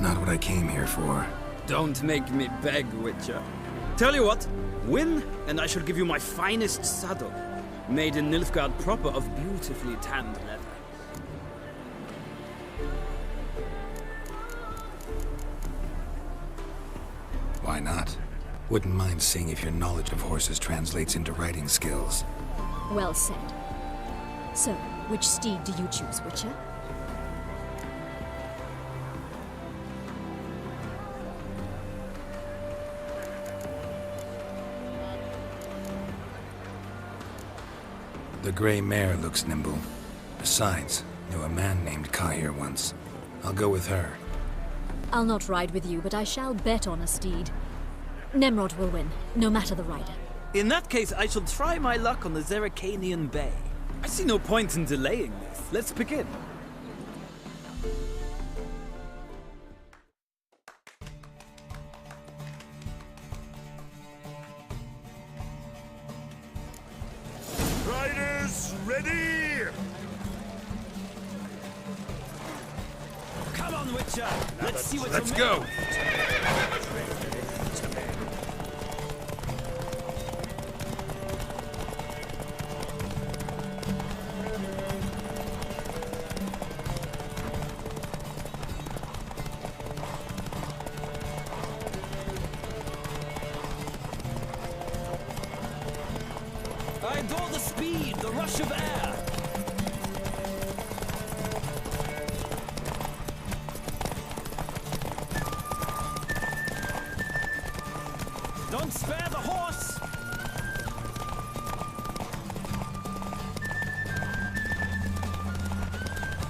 Not what I came here for. Don't make me beg, Witcher. Tell you what, win, and I shall give you my finest saddle. Made in Nilfgaard proper of beautifully tanned leather. Why not? Wouldn't mind seeing if your knowledge of horses translates into riding skills. Well said. So, which steed do you choose, Witcher? The gray mare looks nimble. Besides, knew a man named Kahir once. I'll go with her. I'll not ride with you, but I shall bet on a steed. Nemrod will win, no matter the rider. In that case, I shall try my luck on the Zeracanian Bay. I see no point in delaying this. Let's begin. Riders, ready! Come on, Witcher! Let's see what Let's you're go! made of. I adore the speed, the rush of air. Don't spare the horse!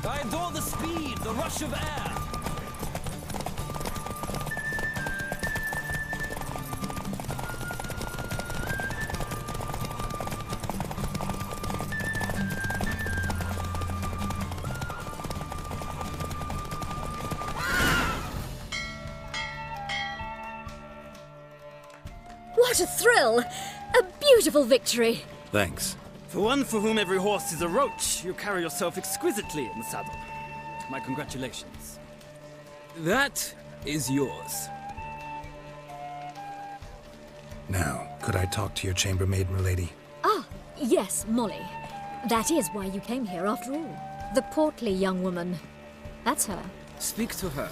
I With all the speed, the rush of air. What a thrill! A beautiful victory! Thanks. For one for whom every horse is a roach, you carry yourself exquisitely in the saddle. My congratulations. That is yours. Now, could I talk to your chambermaid, milady? Ah, yes, Molly. That is why you came here after all. The portly young woman. That's her. Speak to her.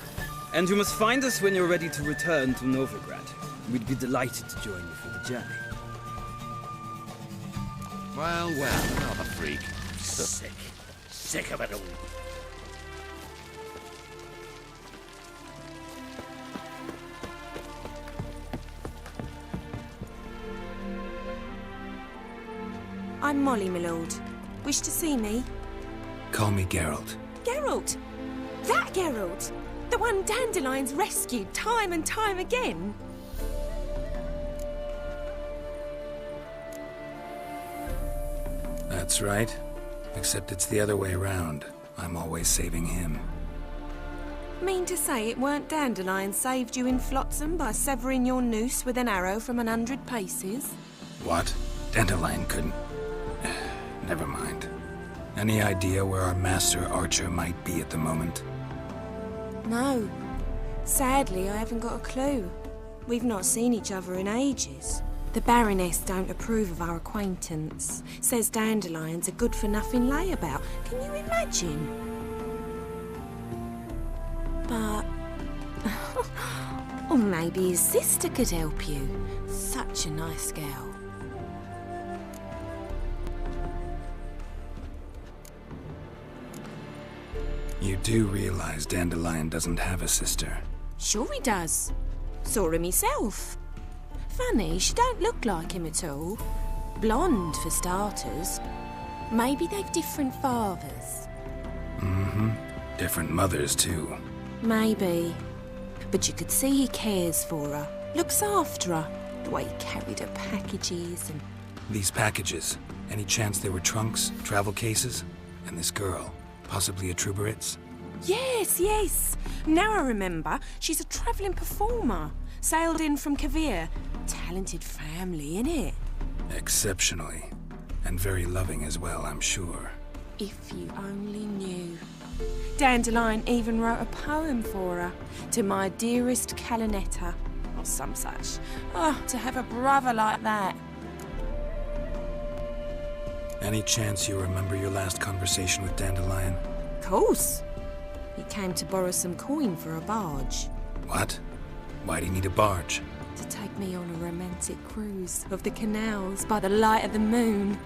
And you must find us when you're ready to return to Novigrad. We'd be delighted to join you for the journey. Well, another freak. Sick. Sick of it all. I'm Molly, my lord. Wish to see me? Call me Geralt. Geralt! That Geralt! The one Dandelion's rescued time and time again! That's right. Except it's the other way around. I'm always saving him. Mean to say it weren't Dandelion saved you in Flotsam by severing your noose with an arrow from 100 paces? What? Dandelion couldn't... Never mind. Any idea where our master archer might be at the moment? No. Sadly, I haven't got a clue. We've not seen each other in ages. The Baroness don't approve of our acquaintance. Says Dandelion's a good-for-nothing layabout. Can you imagine? But... or maybe his sister could help you. Such a nice girl. You do realize Dandelion doesn't have a sister? Sure he does. Saw him himself. Funny, she don't look like him at all. Blonde, for starters. Maybe they've different fathers. Mm-hmm. Different mothers, too. Maybe. But you could see he cares for her. Looks after her. The way he carried her packages and... These packages, any chance they were trunks, travel cases? And this girl, possibly a Truberitz? Yes, yes. Now I remember. She's a travelling performer. Sailed in from Kavir. Talented family, innit? Exceptionally. And very loving as well, I'm sure. If you only knew. Dandelion even wrote a poem for her. To my dearest Calinetta. Or some such. Oh, to have a brother like that. Any chance you remember your last conversation with Dandelion? Course. He came to borrow some coin for a barge. What? Why do you need a barge? To take me on a romantic cruise of the canals by the light of the moon.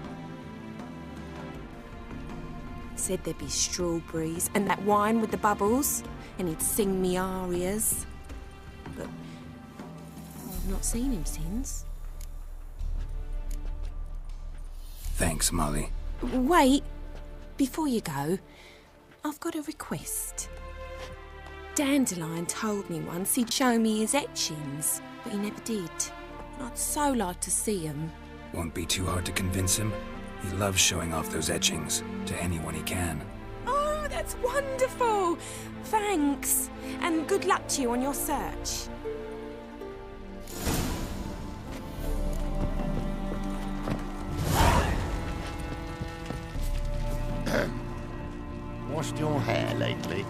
Said there'd be strawberries and that wine with the bubbles, and he'd sing me arias. But I've not seen him since. Thanks, Molly. Wait, before you go, I've got a request. Dandelion told me once he'd show me his etchings, but he never did. And I'd so like to see them. Won't be too hard to convince him. He loves showing off those etchings to anyone he can. Oh, that's wonderful! Thanks, and good luck to you on your search. Washed your hair lately?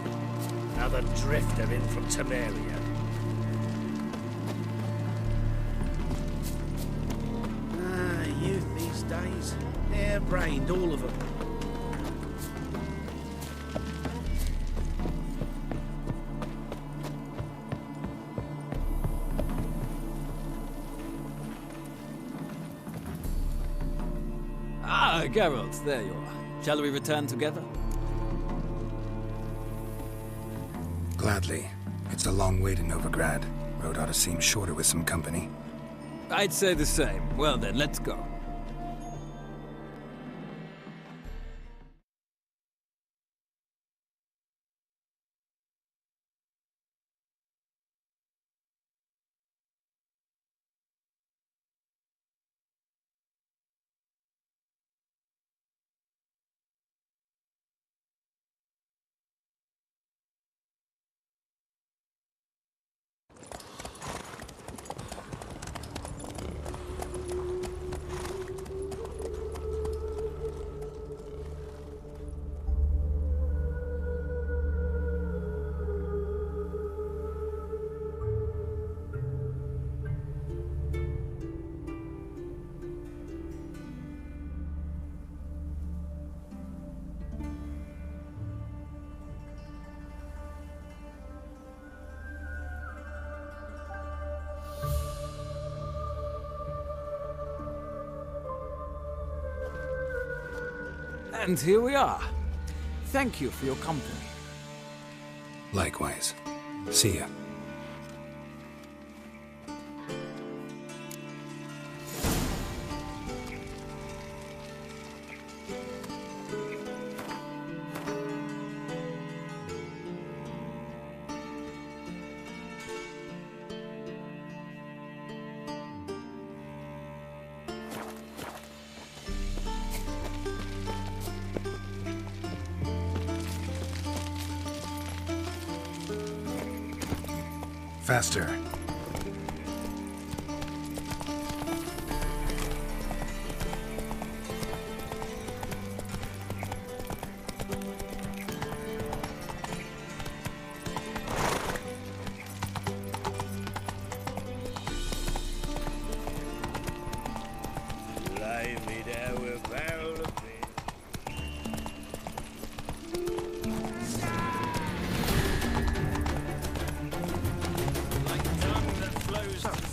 Another drifter in from Temeria. Youth these days. Hair-brained, all of them. Ah, Geralt, there you are. Shall we return together? Gladly. It's a long way to Novigrad. Road ought to seem shorter with some company. I'd say the same. Well then, let's go. And here we are. Thank you for your company. Likewise. See ya. Faster. Lively there with barrel of beer.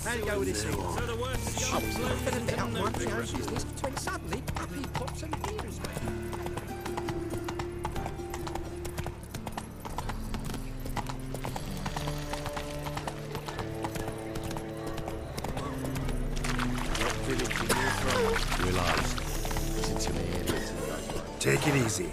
How do you go with this thing? So the worst scum flows into Out one the shows his list when suddenly Puppy pops and hears me. What village are you from? Relax. Listen to me and listen to those. Take it easy.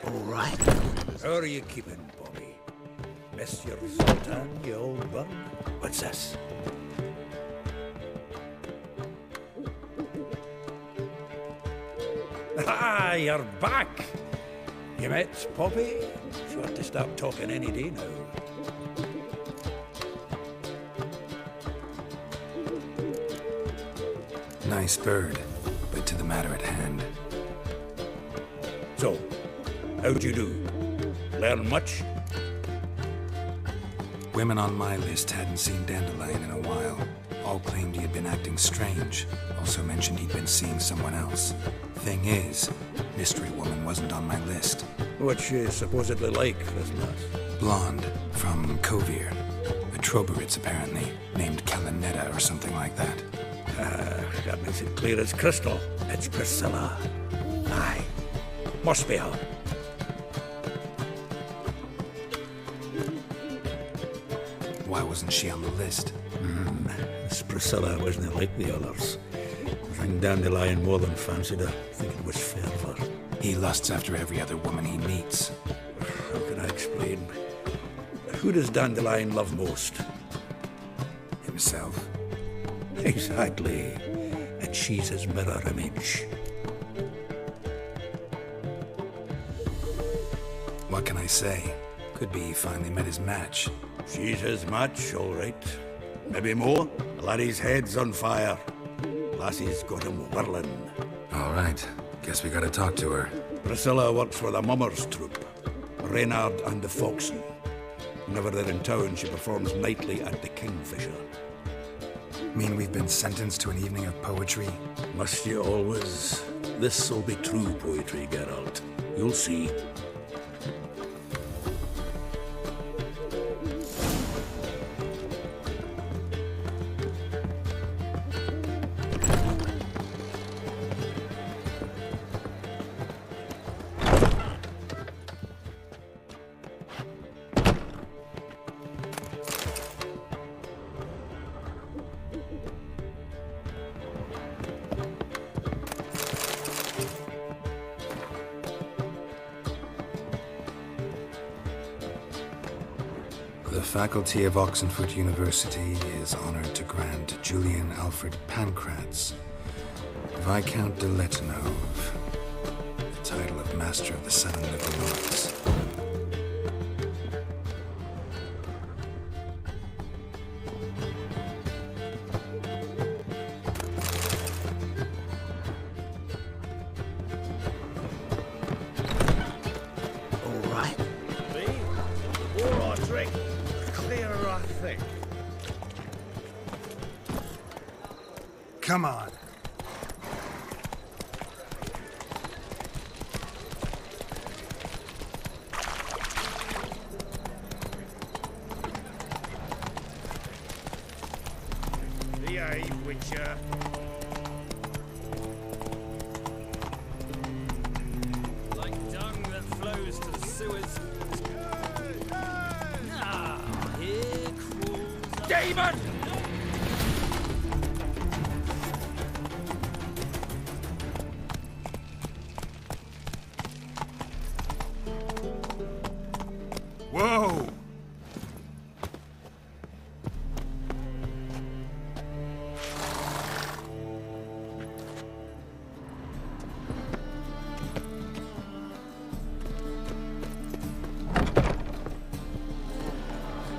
All right. How are you keeping, Bobby? Miss your sultan, you old bug? What's this? Ah, you're back! You met Poppy? She ought to start talking any day now. Nice bird, but to the matter at hand. So, how'd you do? Learn much? Women on my list hadn't seen Dandelion in a while. All claimed he had been acting strange. Also mentioned he'd been seeing someone else. Thing is, Mystery Woman wasn't on my list. What's she supposedly like, this lass? Blonde, from Kovir. A Troberitz, apparently, named Kalinetta or something like that. That makes it clear as crystal. It's Priscilla. Aye. Must be her. Why wasn't she on the list? This Priscilla wasn't like the others. I think Dandelion more than fancied her. I think it was fervour. He lusts after every other woman he meets. How can I explain? Who does Dandelion love most? Himself. Exactly. And she's his mirror image. What can I say? Could be he finally met his match. She's his match, all right. Maybe more. The laddie's head's on fire. Lassie's got him whirling. All right. Guess we gotta talk to her. Priscilla works for the Mummers troupe. Reynard and the Foxen. Whenever they're in town, she performs nightly at the Kingfisher. Mean we've been sentenced to an evening of poetry? Must you always? This'll be true poetry, Geralt. You'll see. The faculty of Oxenford University is honored to grant Julian Alfred Pancratz, Viscount de Letenhove, the title of Master of the Seven Liberal Arts. Come on. Behave, Witcher. Like dung that flows to the sewers. Now, here crawls a demon! Whoa!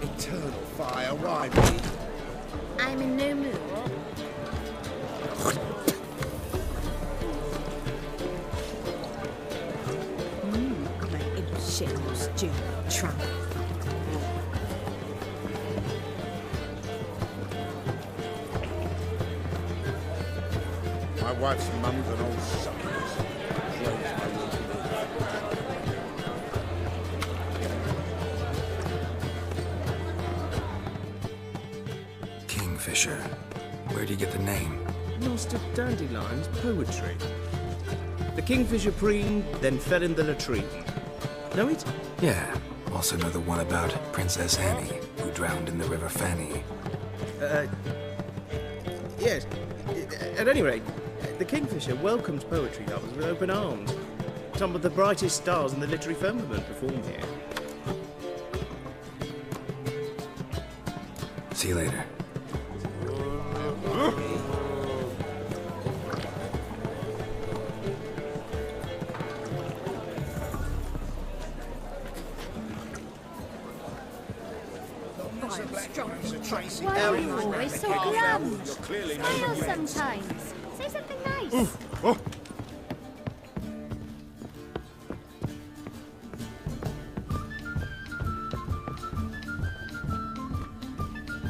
Eternal fire, why, me? I'm in no mood. Great in shit, stew, tramp. My wife's mum's an old succubus. Kingfisher. Where do you get the name? Lost of Dandelion's poetry. The kingfisher preened, then fell in the latrine. Know it? Yeah. Also know the one about Princess Annie, who drowned in the River Fanny. Yes. At any rate, the kingfisher welcomes poetry lovers with open arms. Some of the brightest stars in the literary firmament perform here. See you later. Why are you always so grand? Smile sometimes. Say something nice.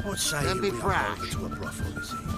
What say Don't you be we brash. over to a brothel this evening?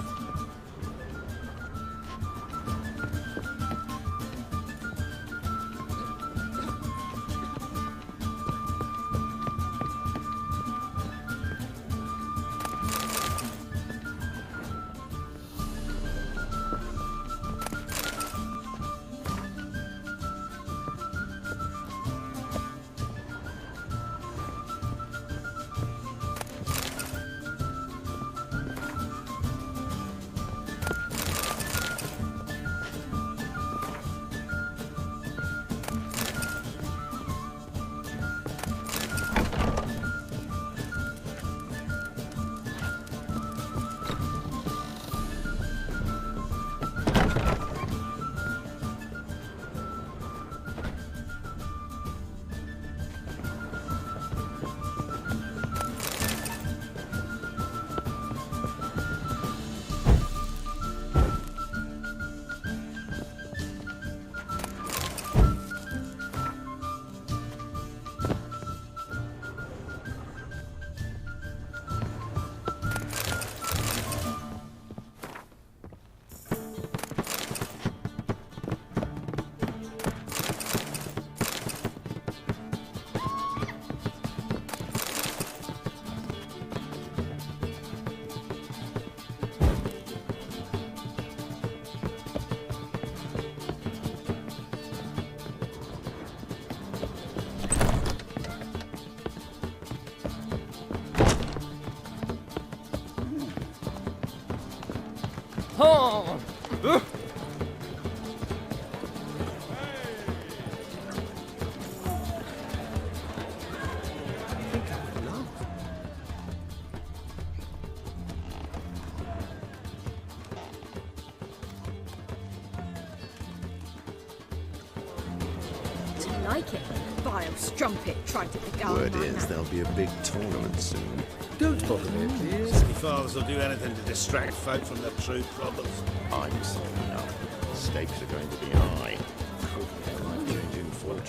like it. Vile strumpet tried to beguile Word my is man. there'll be a big tournament soon. Don't bother me, please. City fathers will do anything to distract folk from their true problems. I'm saying no. The stakes are going to be high.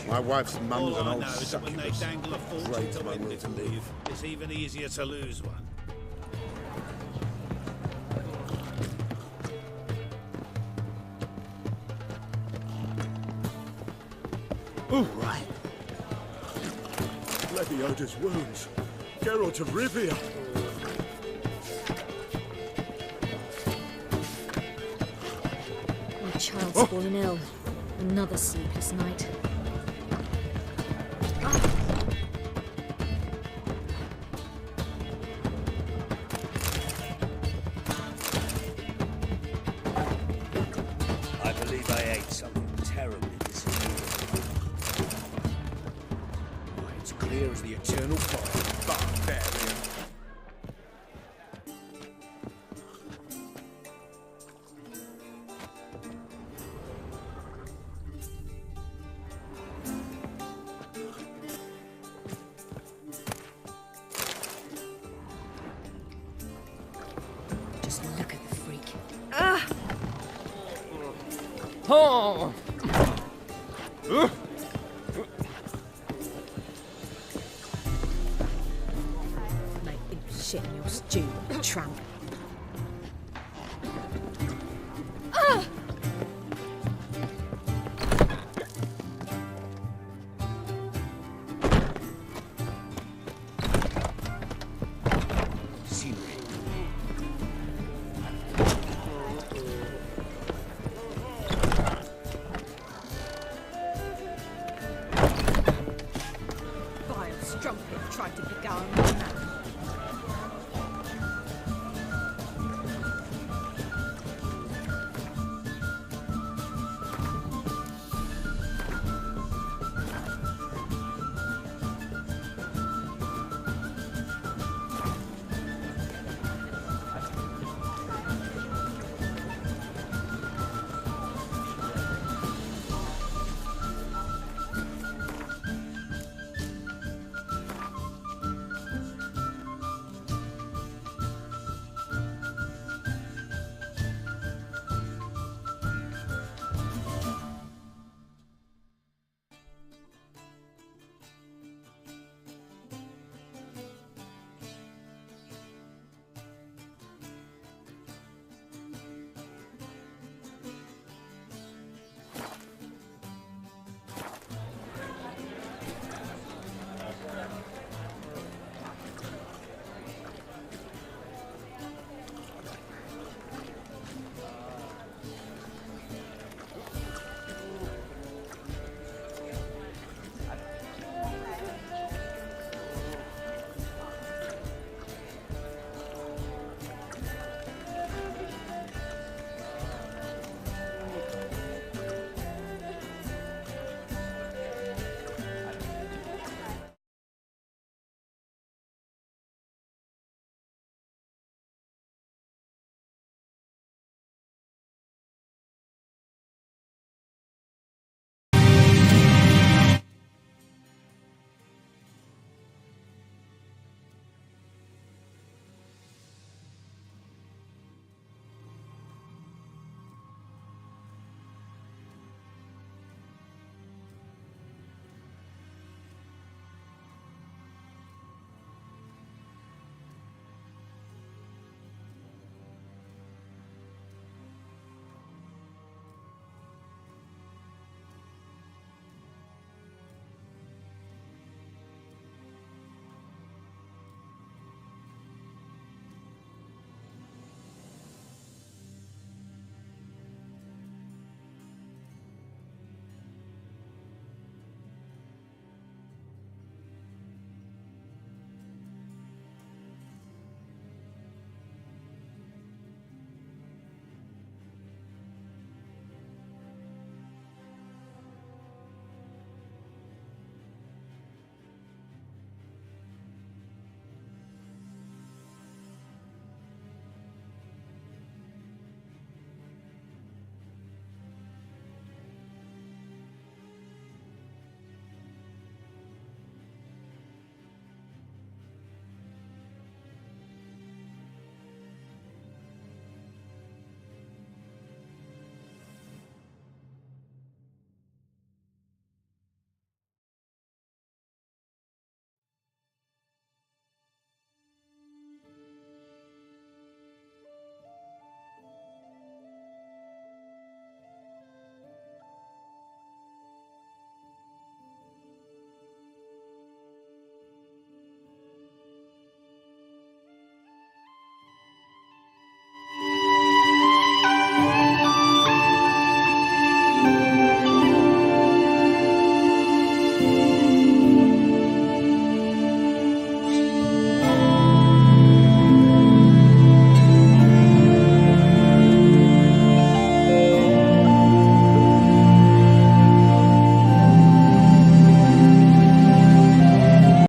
My wife's mum's All an I old know is that when they succubus. dangle a fortune Breaks to my win will it, to live. it's even easier to lose one. All right. Leviota's wounds. Geralt of Rivia. My child's fallen ill. Another sleepless night. I believe I ate something terribly disagreeable. It's clear as the eternal fire. Barbarian. Just look at the freak. Oh! Make him shit in your stew, you tramp. Vile strumpet tried to beguile my man.